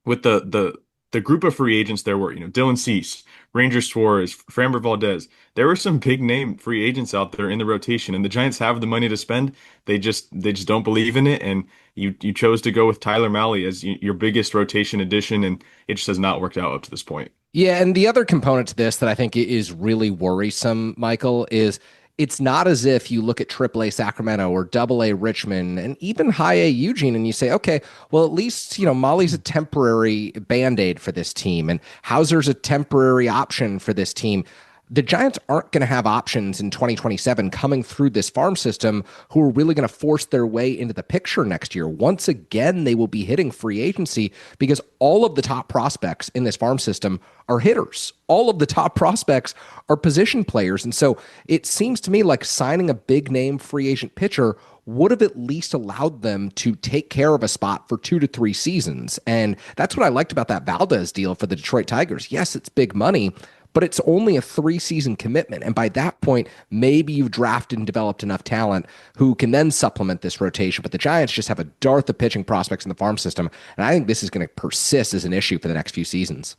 with the group of free agents there were, Dylan Cease, Ranger Suarez, Framber Valdez. There were some big name free agents out there in the rotation, and the Giants have the money to spend. They just don't believe in it, and you chose to go with Tyler Mahle as your biggest rotation addition, and it just has not worked out up to this point. Yeah, and the other component to this that I think is really worrisome, Michael, is it's not as if you look at AAA Sacramento or AA Richmond and even High A Eugene and you say, okay, well, at least, Mahle's a temporary Band-Aid for this team and Hauser's a temporary option for this team. The Giants aren't going to have options in 2027 coming through this farm system who are really going to force their way into the picture next year. Once again, they will be hitting free agency because all of the top prospects in this farm system are hitters. All of the top prospects are position players. And so it seems to me like signing a big name free agent pitcher would have at least allowed them to take care of a spot for 2 to 3 seasons. And that's what I liked about that Valdez deal for the Detroit Tigers. Yes, it's big money, but it's only a 3-season commitment. And by that point, maybe you've drafted and developed enough talent who can then supplement this rotation. But the Giants just have a dearth of pitching prospects in the farm system. And I think this is going to persist as an issue for the next few seasons.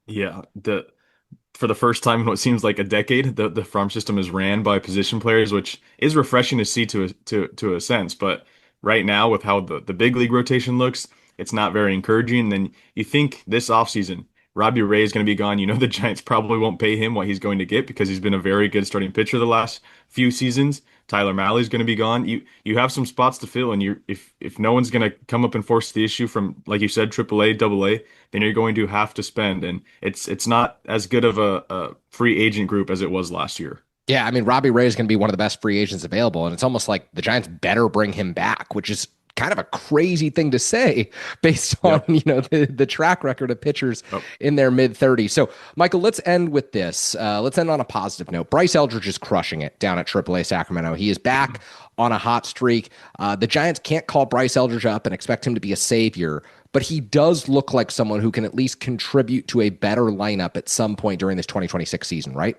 Yeah, for the first time in what seems like a decade, the farm system is ran by position players, which is refreshing to see to a sense. But right now, with how the big league rotation looks, it's not very encouraging. And then you think this offseason, Robbie Ray is going to be gone. You know the Giants probably won't pay him what he's going to get because he's been a very good starting pitcher the last few seasons. Tyler Maley's going to be gone. You have some spots to fill, and if no one's going to come up and force the issue from, like you said, AAA, AA, then you're going to have to spend, and it's not as good of a free agent group as it was last year. Yeah, I mean, Robbie Ray is going to be one of the best free agents available, and it's almost like the Giants better bring him back, which is kind of a crazy thing to say based on, the track record of pitchers in their mid-30s. So, Michael, let's end with this. Let's end on a positive note. Bryce Eldridge is crushing it down at AAA Sacramento. He is back on a hot streak. The Giants can't call Bryce Eldridge up and expect him to be a savior, but he does look like someone who can at least contribute to a better lineup at some point during this 2026 season, right?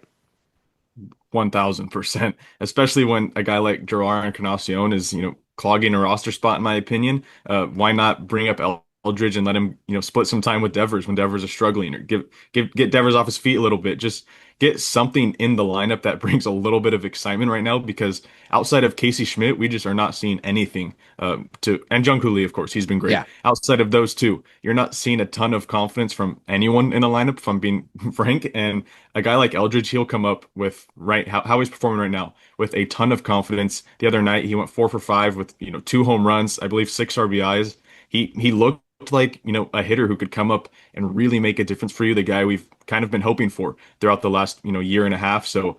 1000%, especially when a guy like Gerard Encarnacion is, clogging a roster spot, in my opinion. Why not bring up Eldridge and let him, split some time with Devers when Devers is struggling, or get Devers off his feet a little bit. Just get something in the lineup that brings a little bit of excitement right now, because outside of Casey Schmidt, we just are not seeing anything and Jung Hoo Lee, of course, he's been great. Yeah. Outside of those two, you're not seeing a ton of confidence from anyone in the lineup, if I'm being frank. And a guy like Eldridge, he'll come up with how he's performing right now with a ton of confidence. The other night, he went 4 for 5 with 2 home runs, I believe 6 RBIs. He looked like a hitter who could come up and really make a difference for you, the guy we've kind of been hoping for throughout the last year and a half. So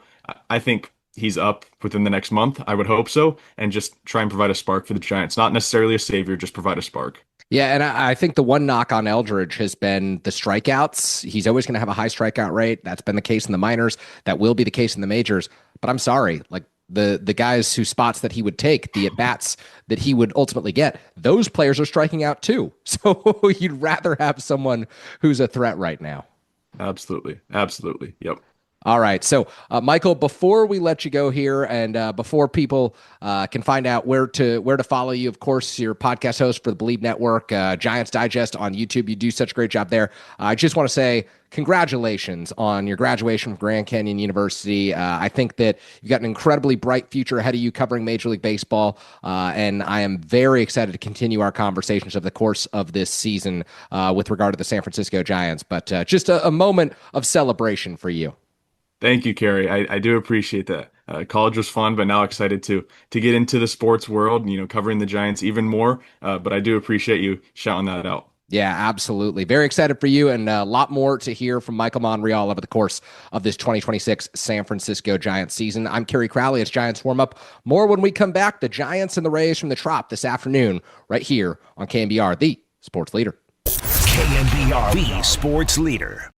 I think he's up within the next month. I would hope so, and just try and provide a spark for the Giants. Not necessarily a savior, just provide a spark. Yeah, and I think the one knock on Eldridge has been the strikeouts. He's always going to have a high strikeout rate. That's been the case in the minors. That will be the case in the majors. But I'm sorry, like the guys whose spots that he would take, the at-bats that he would ultimately get, those players are striking out too. So you'd rather have someone who's a threat right now. Absolutely. Yep. All right. So, Michael, before we let you go here, and before people can find out where to follow you, of course, you're podcast host for the Believe Network, Giants Digest on YouTube. You do such a great job there. I just want to say congratulations on your graduation from Grand Canyon University. I think that you've got an incredibly bright future ahead of you covering Major League Baseball, and I am very excited to continue our conversations over the course of this season with regard to the San Francisco Giants. But just a moment of celebration for you. Thank you, Kerry. I do appreciate that. College was fun, but now excited to get into the sports world, covering the Giants even more. But I do appreciate you shouting that out. Yeah, absolutely. Very excited for you, and a lot more to hear from Michael Monreal over the course of this 2026 San Francisco Giants season. I'm Kerry Crowley. It's Giants Warm-Up. More when we come back. The Giants and the Rays from the Trop this afternoon, right here on KNBR, the sports leader. KNBR, the sports leader.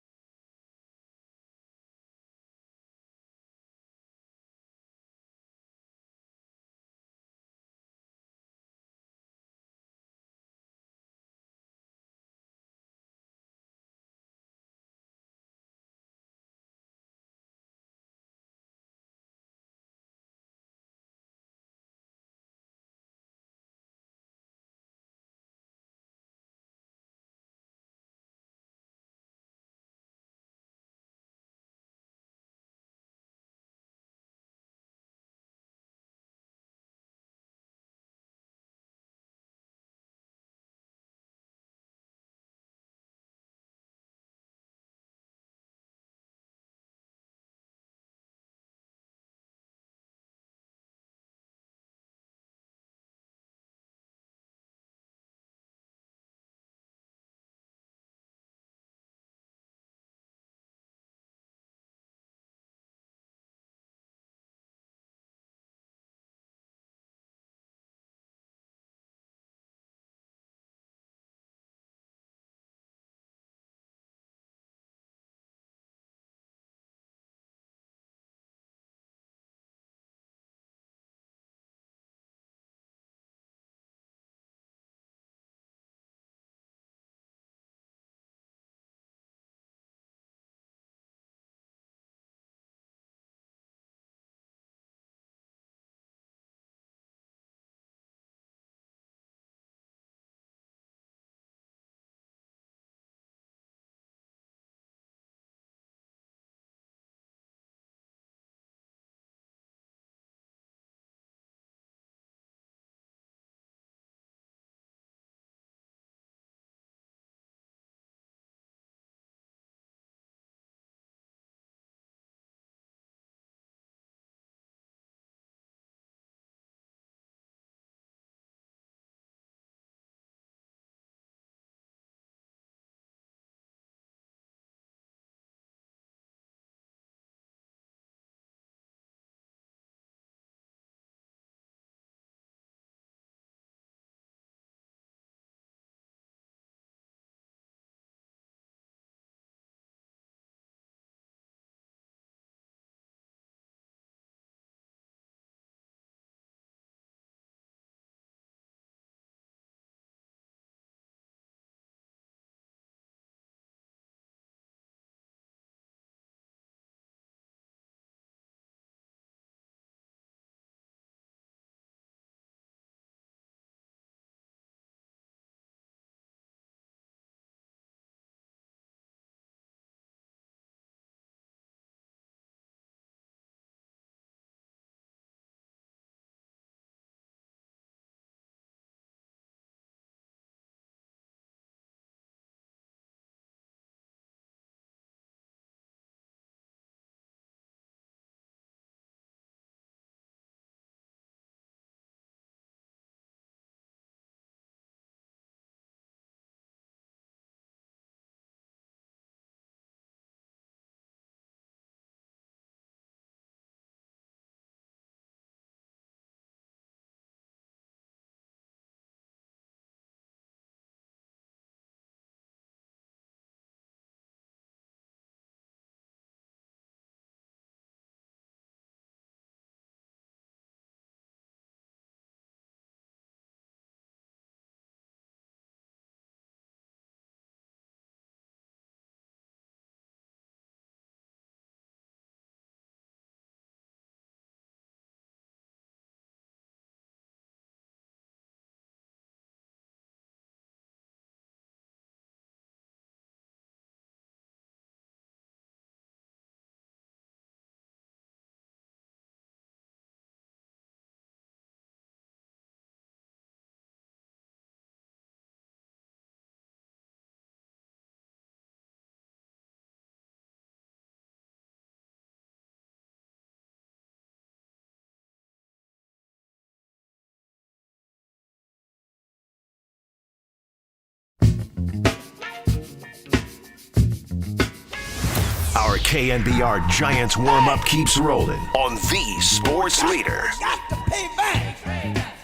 KNBR Giants warm-up keeps rolling on the sports leader. Got to pay back.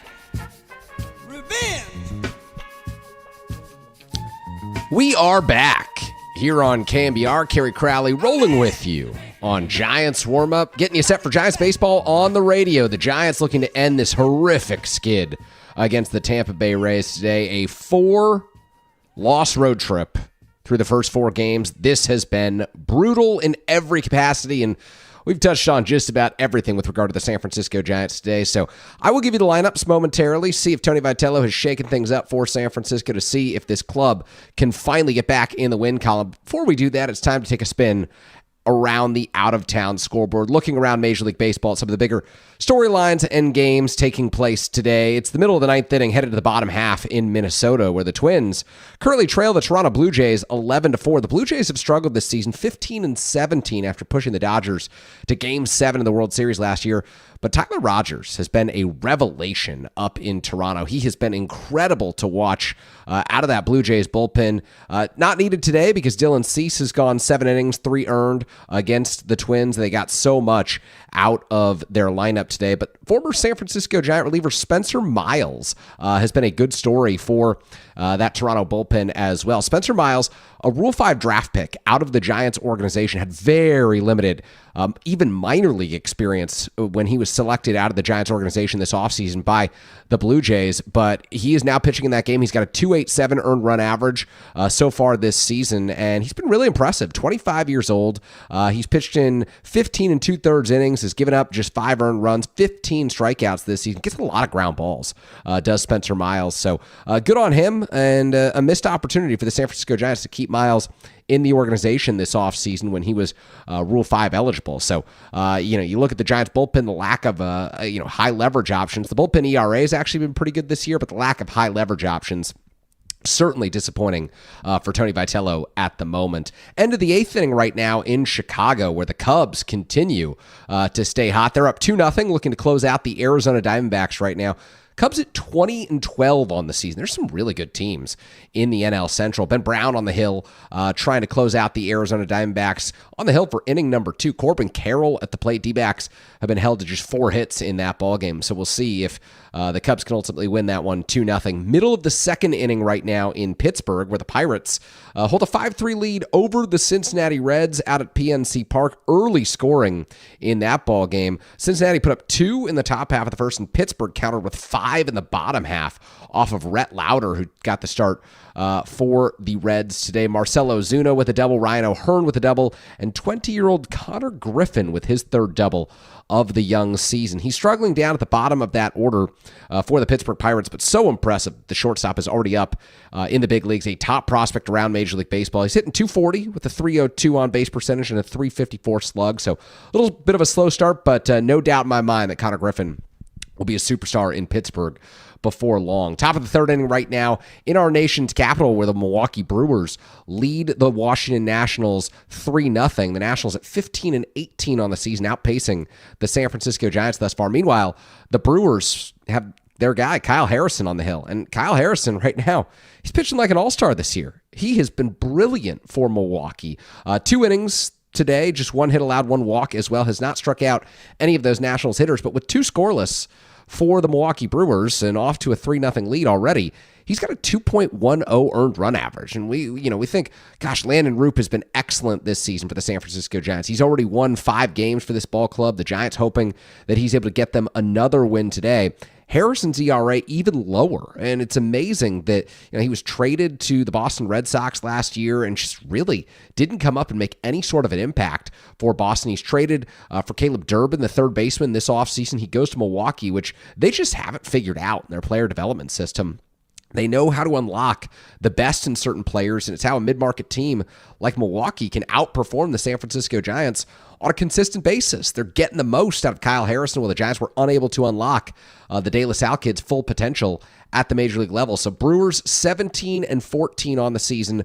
Revenge. We are back here on KNBR. Kerry Crowley rolling with you on Giants warm-up, getting you set for Giants baseball on the radio. The Giants looking to end this horrific skid against the Tampa Bay Rays today. A 4-loss road trip through the first 4 games. This has been brutal in every capacity, and we've touched on just about everything with regard to the San Francisco Giants today. So I will give you the lineups momentarily, see if Tony Vitello has shaken things up for San Francisco to see if this club can finally get back in the win column. Before we do that, it's time to take a spin around the out-of-town scoreboard, looking around Major League Baseball at some of the bigger storylines and games taking place today. It's the middle of the 9th inning, headed to the bottom half in Minnesota, where the Twins currently trail the Toronto Blue Jays 11-4. The Blue Jays have struggled this season, 15-17 after pushing the Dodgers to Game 7 in the World Series last year. But Tyler Rogers has been a revelation up in Toronto. He has been incredible to watch out of that Blue Jays bullpen. Not needed today because Dylan Cease has gone 7 innings, 3 earned against the Twins. They got so much out of their lineup today. But former San Francisco Giant reliever Spencer Miles has been a good story for that Toronto bullpen as well. Spencer Miles, a Rule 5 draft pick out of the Giants organization, had very limited, even minor league experience when he was selected out of the Giants organization this offseason by the Blue Jays, but he is now pitching in that game. He's got a 2.87 earned run average so far this season, and he's been really impressive. 25 years old. He's pitched in 15 2/3 innings, has given up just 5 earned runs, 15 strikeouts this season. Gets a lot of ground balls, does Spencer Miles. So good on him, and a missed opportunity for the San Francisco Giants to keep Miles in the organization this offseason when he was Rule 5 eligible. So, you look at the Giants bullpen, the lack of, high leverage options. The bullpen ERA has actually been pretty good this year, but the lack of high leverage options certainly disappointing for Tony Vitello at the moment. End of the 8th inning right now in Chicago, where the Cubs continue to stay hot. They're up 2-0, looking to close out the Arizona Diamondbacks right now. Cubs at 20-12 on the season. There's some really good teams in the NL Central. Ben Brown on the hill trying to close out the Arizona Diamondbacks on the hill for inning number 2. Corbin Carroll at the plate. D-backs have been held to just 4 hits in that ballgame. So we'll see if the Cubs can ultimately win that one 2-0. Middle of the 2nd inning right now in Pittsburgh, where the Pirates hold a 5-3 lead over the Cincinnati Reds out at PNC Park. Early scoring in that ballgame. Cincinnati put up 2 in the top half of the first, and Pittsburgh countered with 5 in the bottom half off of Rhett Lauder, who got the start for the Reds today. Marcelo Ozuna with a double, Ryan O'Hearn with a double, and 20-year-old Connor Griffin with his 3rd double of the young season. He's struggling down at the bottom of that order for the Pittsburgh Pirates, but so impressive. The shortstop is already up in the big leagues, a top prospect around Major League Baseball. He's hitting .240 with a .302 on-base percentage and a .354 slug, so a little bit of a slow start, but no doubt in my mind that Connor Griffin will be a superstar in Pittsburgh before long. Top of the 3rd inning right now in our nation's capital, where the Milwaukee Brewers lead the Washington Nationals 3-0. The Nationals at 15-18 on the season, outpacing the San Francisco Giants thus far. Meanwhile, the Brewers have their guy, Kyle Harrison, on the hill. And Kyle Harrison right now, he's pitching like an all-star this year. He has been brilliant for Milwaukee. 2 innings today, just 1 hit allowed, 1 walk as well. Has not struck out any of those Nationals hitters, but with 2 scoreless for the Milwaukee Brewers and off to a 3-0 lead already, he's got a 2.10 earned run average. And we think, gosh, Landon Roop has been excellent this season for the San Francisco Giants. He's already won 5 games for this ball club. The Giants hoping that he's able to get them another win today. Harrison's ERA even lower, and it's amazing that he was traded to the Boston Red Sox last year and just really didn't come up and make any sort of an impact for Boston. He's traded for Caleb Durbin, the 3rd baseman, this offseason. He goes to Milwaukee, which they just haven't figured out in their player development system. They know how to unlock the best in certain players, and it's how a mid-market team like Milwaukee can outperform the San Francisco Giants on a consistent basis. They're getting the most out of Kyle Harrison, while the Giants were unable to unlock the De La Salle kid's full potential at the major league level. So Brewers 17-14 on the season.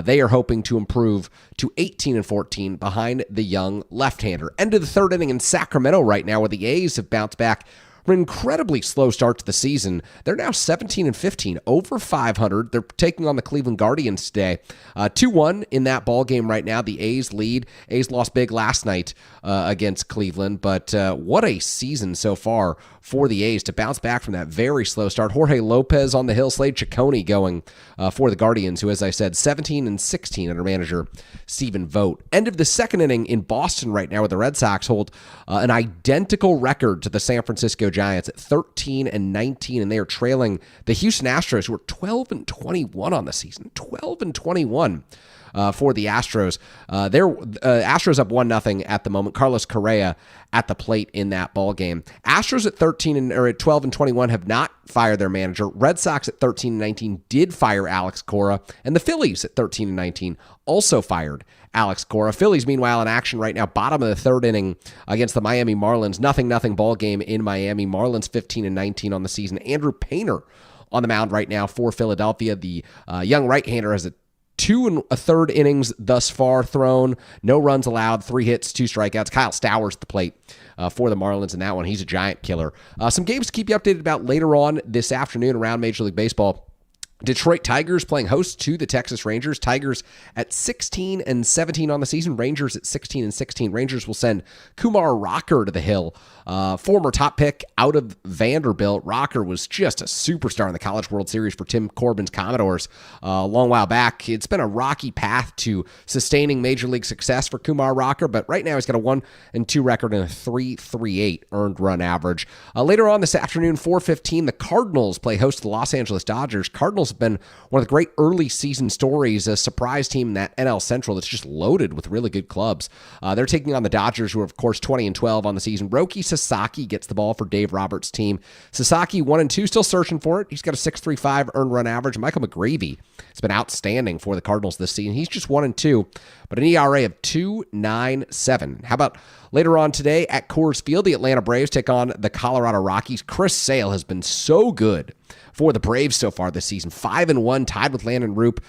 They are hoping to improve to 18-14 behind the young left-hander. End of the 3rd inning in Sacramento right now, where the A's have bounced back From an incredibly slow start to the season, they're now 17-15, over 500. They're taking on the Cleveland Guardians today. 2-1 in that ball game right now. The A's lead. A's lost big last night against Cleveland, but what a season so far for the A's to bounce back from that very slow start. Jorge Lopez on the hill, Slade Ciccone going for the Guardians, who, as I said, 17-16 under manager Stephen Vogt. End of the second inning in Boston right now, where the Red Sox hold an identical record to the San Francisco Giants at 13-19, and they are trailing the Houston Astros, who are 12-21 on the season. 12-21. For the Astros. They're Astros up 1-0 at the moment. Carlos Correa at the plate in that ball game. Astros at 12-21 have not fired their manager. Red Sox at 13-19 did fire Alex Cora, and the Phillies at 13-19 also fired Alex Cora. Phillies, meanwhile, in action right now, bottom of the third inning against the Miami Marlins. 0-0 ball game in Miami. Marlins 15-19 on the season. Andrew Painter on the mound right now for Philadelphia. The young right-hander has a 2 1/3 innings thus far thrown, no runs allowed, 3 hits, 2 strikeouts. Kyle Stowers at the plate for the Marlins in that one. He's a giant killer. Some games to keep you updated about later on this afternoon around Major League Baseball. Detroit Tigers playing host to the Texas Rangers. Tigers at 16-17 on the season. Rangers at 16-16. Rangers will send Kumar Rocker to the hill. Former top pick out of Vanderbilt. Rocker was just a superstar in the College World Series for Tim Corbin's Commodores a long while back. It's been a rocky path to sustaining Major League success for Kumar Rocker, but right now he's got a 1-2 record and a 3.38 earned run average. Later on this afternoon, 4:15, the Cardinals play host to the Los Angeles Dodgers. Cardinals have been one of the great early season stories, a surprise team in that NL Central that's just loaded with really good clubs. They're taking on the Dodgers, who are, of course, 20-12 on the season. Roki Sasaki gets the ball for Dave Roberts' team. Sasaki 1-2, still searching for it. He's got a 6.35 earned run average. Michael McGravy has been outstanding for the Cardinals this season. He's just 1-2, but an ERA of 2.97. How about later on today at Coors Field, the Atlanta Braves take on the Colorado Rockies. Chris Sale has been so good for the Braves so far this season. 5-1, tied with Landon Roop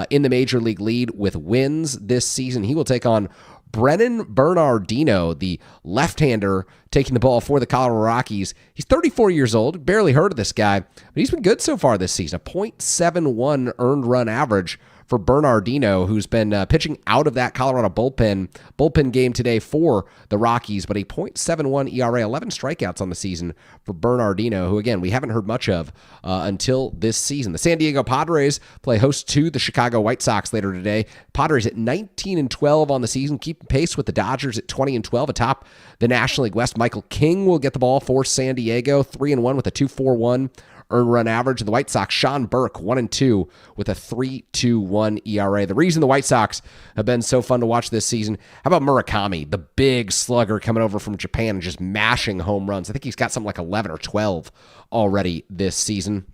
in the Major League lead with wins this season. He will take on Brennan Bernardino, the left-hander taking the ball for the Colorado Rockies. He's 34 years old, barely heard of this guy, but he's been good so far this season. A .71 earned run average for Bernardino, who's been pitching out of that Colorado bullpen game today for the Rockies, but a .71 ERA, 11 strikeouts on the season for Bernardino, who, again, we haven't heard much of until this season. The San Diego Padres play host to the Chicago White Sox later today. Padres at 19-12 on the season, keeping pace with the Dodgers at 20-12 atop the National League West. Michael King will get the ball for San Diego, 3-1 with a 2.41 earned run average. And the White Sox, Sean Burke, 1-2 with a 3.21 ERA. The reason the White Sox have been so fun to watch this season, how about Murakami, the big slugger coming over from Japan and just mashing home runs? I think he's got something like 11 or 12 already this season.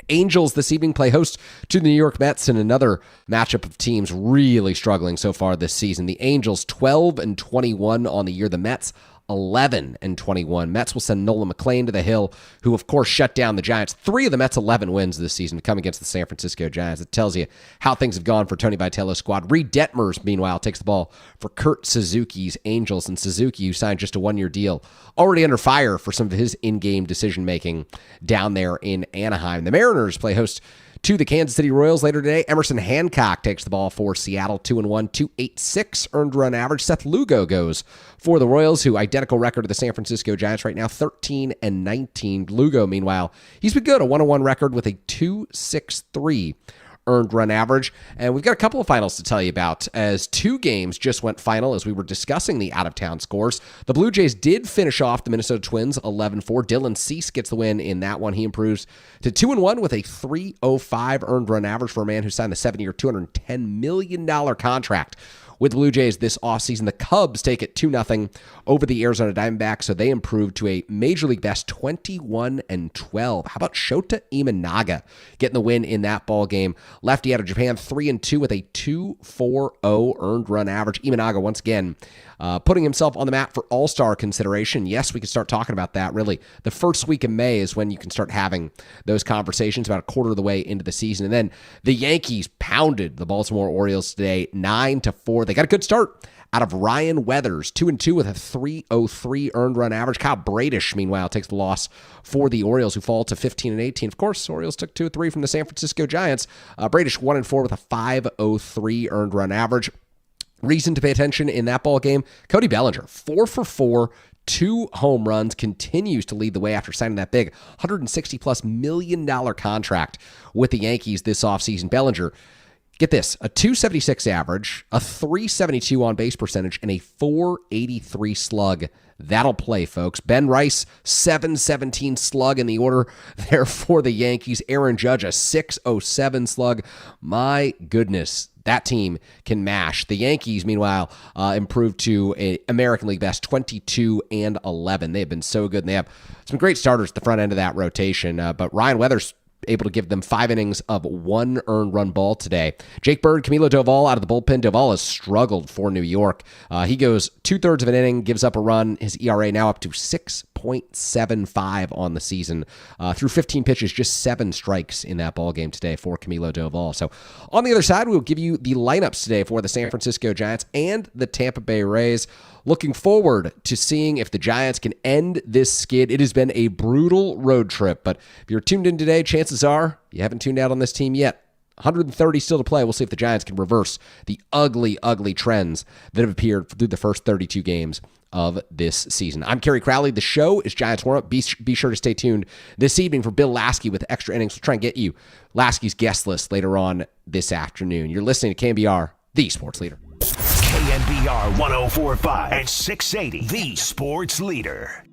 Angels this evening play host to the New York Mets in another matchup of teams really struggling so far this season. The Angels 12-21 on the year. The Mets 11-21. Mets will send Nolan McClain to the hill, who of course shut down the Giants. 3 of the Mets' 11 wins this season come against the San Francisco Giants. It tells you how things have gone for Tony Vitello's squad. Reed Detmers, meanwhile, takes the ball for Kurt Suzuki's Angels, and Suzuki, who signed just a 1-year deal, already under fire for some of his in-game decision-making down there in Anaheim. The Mariners play host to the Kansas City Royals later today. Emerson Hancock takes the ball for Seattle, 2-1, 2.86 earned run average. Seth Lugo goes for the Royals, who identical record to the San Francisco Giants right now, 13-19. Lugo, meanwhile, he's been good, a 1-1 record with a 2.63 earned run average. And we've got a couple of finals to tell you about, as 2 games just went final as we were discussing the out-of-town scores. The Blue Jays did finish off the Minnesota Twins 11-4. Dylan Cease gets the win in that one. He improves to 2-1 with a 3.05 earned run average for a man who signed the 7-year, $210 million contract with the Blue Jays this offseason. The Cubs take it 2-0 over the Arizona Diamondbacks, so they improve to a Major League best 21-12. How about Shota Imanaga getting the win in that ball game? Lefty out of Japan, 3-2 with a 2.40 earned run average. Imanaga, once again, putting himself on the map for all-star consideration. Yes, we can start talking about that, really. The first week of May is when you can start having those conversations, about a quarter of the way into the season. And then the Yankees pounded the Baltimore Orioles today, 9-4. They got a good start out of Ryan Weathers, 2-2 with a 3.03 earned run average. Kyle Bradish, meanwhile, takes the loss for the Orioles, who fall to 15-18. Of course, Orioles took 2-3 from the San Francisco Giants. Bradish 1-4 with a 5.03 earned run average. Reason to pay attention in that ball game, Cody Bellinger, 4 for 4, 2 home runs, continues to lead the way after signing that big $160+ million contract with the Yankees this offseason. Bellinger, get this, a 276 average, a 372 on base percentage, and a 483 slug. That'll play, folks. Ben Rice, 717 slug in the order there for the Yankees. Aaron Judge, a 607 slug. My goodness, that team can mash. The Yankees, meanwhile, improved to an American League best 22-11. They have been so good, and they have some great starters at the front end of that rotation. But Ryan Weathers able to give them 5 innings of 1 earned run ball today. Jake Bird, Camilo Doval out of the bullpen. Doval has struggled for New York. He goes 2/3 of an inning, gives up a run. His ERA now up to 6.75 on the season. Through 15 pitches, just 7 strikes in that ball game today for Camilo Doval. So on the other side, we'll give you the lineups today for the San Francisco Giants and the Tampa Bay Rays. Looking forward to seeing if the Giants can end this skid. It has been a brutal road trip, but if you're tuned in today, chances are you haven't tuned out on this team yet. 130 still to play. We'll see if the Giants can reverse the ugly, ugly trends that have appeared through the first 32 games of this season. I'm Kerry Crowley. The show is Giants Warm Up. Be sure to stay tuned this evening for Bill Lasky with extra innings. We'll try and get you Lasky's guest list later on this afternoon. You're listening to KNBR, the sports leader. KNBR 104.5 and 680, the sports leader.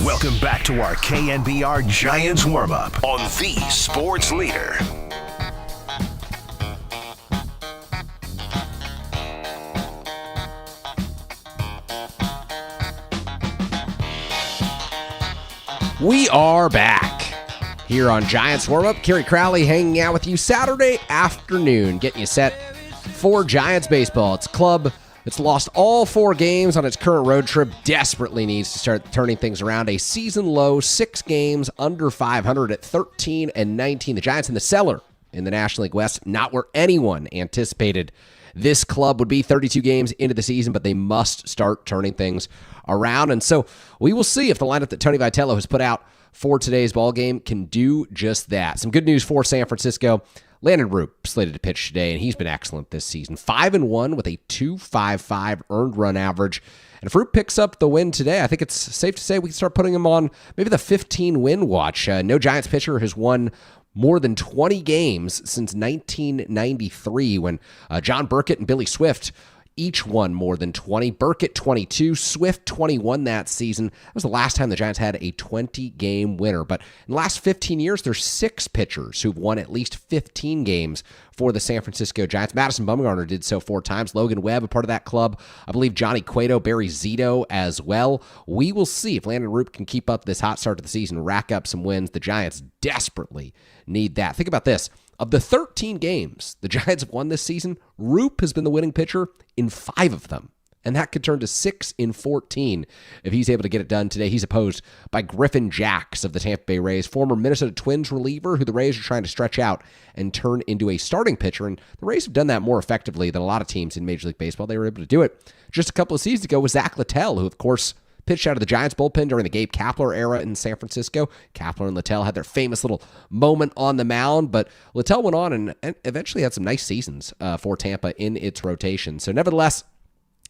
Welcome back to our KNBR Giants warm-up on the Sports Leader. We are back here on Giants Warm-Up. Kerry Crowley hanging out with you Saturday afternoon, getting you set for Giants baseball. It's a club that's lost all 4 games on its current road trip, desperately needs to start turning things around. A season-low 6 games under 500 at 13-19. The Giants in the cellar in the National League West, not where anyone anticipated this club would be 32 games into the season, but they must start turning things around. And so we will see if the lineup that Tony Vitello has put out for today's ball game can do just that. Some good news for San Francisco. Landon Roop slated to pitch today, and he's been excellent this season. 5-1 with a 2.55 earned run average. And if Roop picks up the win today, I think it's safe to say we can start putting him on maybe the 15-win watch. No Giants pitcher has won more than 20 games since 1993 when John Burkett and Billy Swift each won more than 20. Burkett 22, Swift 21 that season. That was the last time the Giants had a 20-game winner. But in the last 15 years, there's 6 pitchers who've won at least 15 games for the San Francisco Giants. Madison Bumgarner did so 4 times. Logan Webb, a part of that club. I believe Johnny Cueto, Barry Zito as well. We will see if Landon Roop can keep up this hot start to the season, rack up some wins. The Giants desperately need that. Think about this. Of the 13 games the Giants have won this season, Roop has been the winning pitcher in 5 of them. And that could turn to 6 in 14 if he's able to get it done today. He's opposed by Griffin Jax of the Tampa Bay Rays, former Minnesota Twins reliever who the Rays are trying to stretch out and turn into a starting pitcher. And the Rays have done that more effectively than a lot of teams in Major League Baseball. They were able to do it just a couple of seasons ago with Zach Littell, who, of course, pitched out of the Giants bullpen during the Gabe Kapler era in San Francisco. Kapler and Littell had their famous little moment on the mound, but Littell went on and eventually had some nice seasons for Tampa in its rotation. So nevertheless,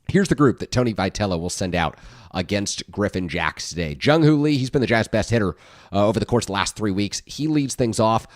here's the group that Tony Vitello will send out against Griffin Jax today. Jung-Hoo Lee, he's been the Giants' best hitter over the course of the last 3 weeks. He leads things off.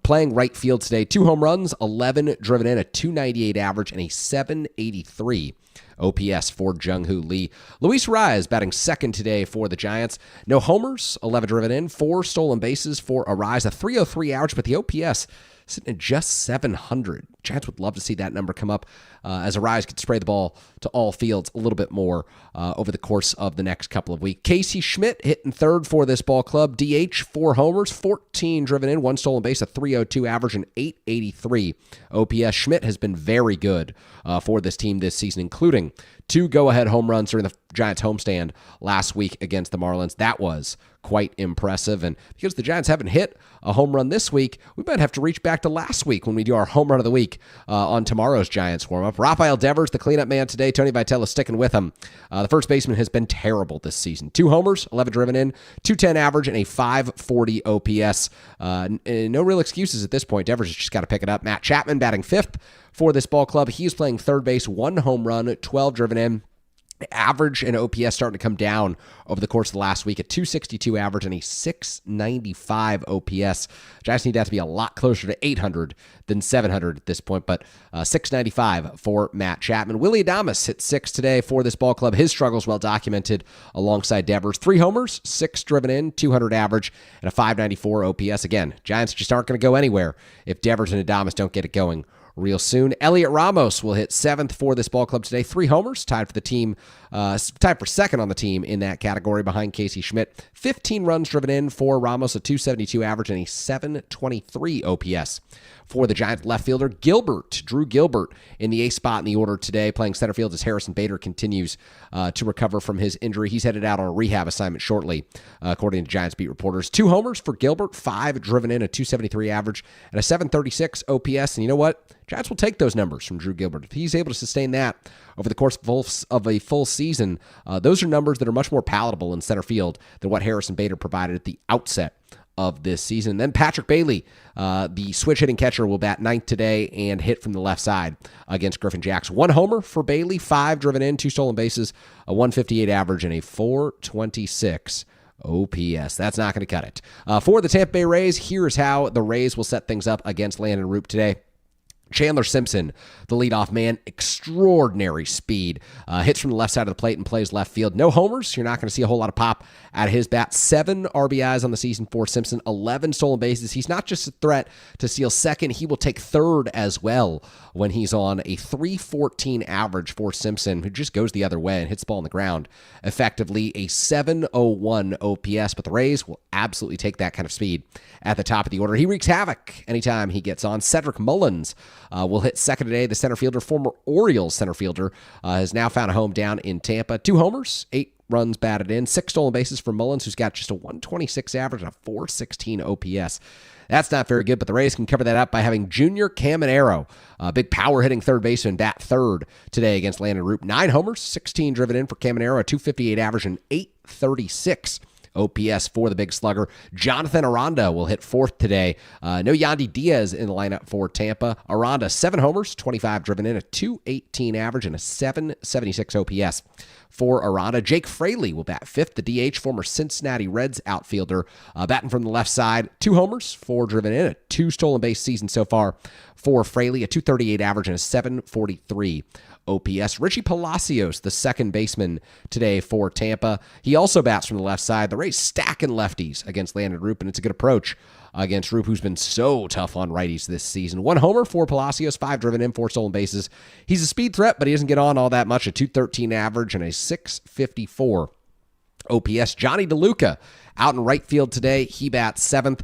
Playing right field today, 2 home runs, 11 driven in, a 298 average, and a 783 OPS for Jung-Hoo Lee. Luis Arraez batting second today for the Giants. No homers, 11 driven in, 4 stolen bases for Arraez, a 303 average, but the OPS sitting at just 700. Giants would love to see that number come up as Arraez could spray the ball to all fields a little bit more over the course of the next couple of weeks. Casey Schmidt hitting third for this ball club. DH, 4 homers, 14 driven in, 1 stolen base, a 302 average, and 883 OPS. Schmidt has been very good for this team this season, including 2 go-ahead home runs during the Giants homestand last week against the Marlins. That was quite impressive. And because the Giants haven't hit a home run this week, we might have to reach back to last week when we do our home run of the week on tomorrow's Giants warm-up. Rafael Devers, the cleanup man today. Tony Vitello sticking with him. The first baseman has been terrible this season. 2 homers, 11 driven in, 210 average, and a 540 OPS. No real excuses at this point. Devers has just got to pick it up. Matt Chapman batting 5th for this ball club. He's playing third base, 1 home run, 12 driven in. Average and OPS starting to come down over the course of the last week, a 262 average and a 695 OPS. Giants need that to be a lot closer to 800 than 700 at this point, but 695 for Matt Chapman. Willie Adames hit 6 today for this ball club. His struggles well documented alongside Devers. 3 homers, 6 driven in, 200 average, and a 594 OPS. Again, Giants just aren't going to go anywhere if Devers and Adames don't get it going real soon. Elliot Ramos will hit 7th for this ball club today. 3 homers, tied for the team, tied for second on the team in that category behind Casey Schmidt. 15 runs driven in for Ramos, a 272 average and a 723 OPS. For the Giants left fielder, Drew Gilbert in the 8th spot in the order today, playing center field as Harrison Bader continues to recover from his injury. He's headed out on a rehab assignment shortly, according to Giants beat reporters. 2 homers for Gilbert, 5 driven in, a 273 average, and a 736 OPS. And you know what? Giants will take those numbers from Drew Gilbert. If he's able to sustain that over the course of a full season, those are numbers that are much more palatable in center field than what Harrison Bader provided at the outset of this season. And then Patrick Bailey, the switch-hitting catcher, will bat 9th today and hit from the left side against Griffin Jax. 1 homer for Bailey, 5 driven in, 2 stolen bases, a 158 average, and a 426 OPS. That's not going to cut it. For the Tampa Bay Rays, here's how the Rays will set things up against Landon Roop today. Chandler Simpson, the leadoff man, extraordinary speed. Hits from the left side of the plate and plays left field. No homers. You're not going to see a whole lot of pop out of his bat. 7 RBIs on the season for Simpson. 11 stolen bases. He's not just a threat to steal second. He will take third as well when he's on a 314 average for Simpson, who just goes the other way and hits the ball on the ground. Effectively a 701 OPS, but the Rays will absolutely take that kind of speed at the top of the order. He wreaks havoc anytime he gets on. Cedric Mullins will hit second today. The center fielder, former Orioles center fielder, has now found a home down in Tampa. 2 homers, 8 runs batted in, 6 stolen bases for Mullins, who's got just a 126 average and a 416 OPS. That's not very good, but the Rays can cover that up by having Junior Caminero, a big power-hitting third baseman, bat third today against Landon Roop. 9 homers, 16 driven in for Caminero, a 258 average and 836 OPS for the big slugger. Jonathan Aranda will hit fourth today. No Yandy Diaz in the lineup for Tampa. Aranda, 7 homers, 25 driven in, a 218 average, and a 776 OPS for Aranda. Jake Fraley will bat fifth, the DH, former Cincinnati Reds outfielder, batting from the left side. 2 homers, 4 driven in, a 2 stolen base season so far for Fraley, a 238 average, and a 743 OPS. Richie Palacios, the second baseman today for Tampa. He also bats from the left side. The Rays stacking lefties against Landon Roop, and it's a good approach against Roop, who's been so tough on righties this season. 1 homer for Palacios, 5 driven in, 4 stolen bases. He's a speed threat, but he doesn't get on all that much. A 213 average and a 654 OPS. Johnny DeLuca out in right field today. He bats 7th.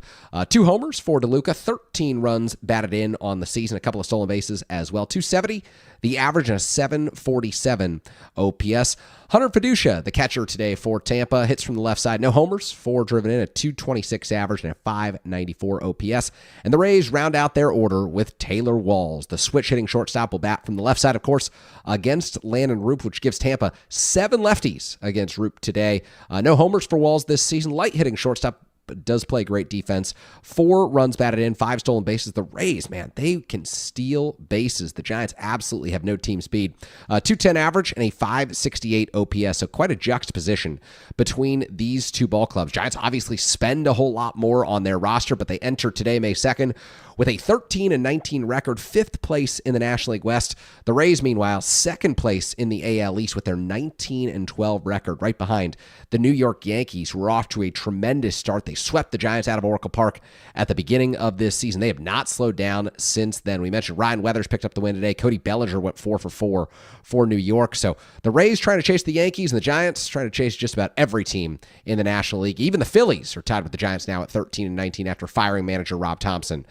2 homers for DeLuca, 13 runs batted in on the season, a couple of stolen bases as well. 270, the average, and a 747 OPS. Hunter Fiducia, the catcher today for Tampa, hits from the left side. No homers, 4 driven in, a 226 average, and a 594 OPS. And the Rays round out their order with Taylor Walls. The switch-hitting shortstop will bat from the left side, of course, against Landon Roop, which gives Tampa 7 lefties against Roop today. No homers for Walls this season. Light-hitting shortstop, but does play great defense. 4 runs batted in, 5 stolen bases. The Rays, man, they can steal bases. The Giants absolutely have no team speed. 210 average and a 568 OPS, so quite a juxtaposition between these two ball clubs. Giants obviously spend a whole lot more on their roster, but they enter today, May 2nd, with a 13-19 record, 5th place in the National League West. The Rays, meanwhile, 2nd place in the AL East with their 19-12 record, right behind the New York Yankees, who are off to a tremendous start. They swept the Giants out of Oracle Park at the beginning of this season. They have not slowed down since then. We mentioned Ryan Weathers picked up the win today. Cody Bellinger went 4 for 4 for New York. So the Rays trying to chase the Yankees, and the Giants trying to chase just about every team in the National League. Even the Phillies are tied with the Giants now at 13-19 after firing manager Rob Thompson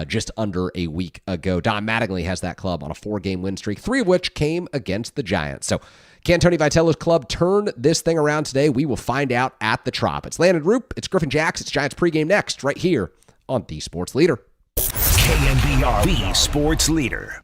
just under a week ago. Don Mattingly has that club on a 4-game win streak, 3 of which came against the Giants. So can Tony Vitello's club turn this thing around today? We will find out at the Trop. It's Landon Roop, it's Griffin Jacks, it's Giants pregame next, right here on The Sports Leader. KNBR, The Sports Leader.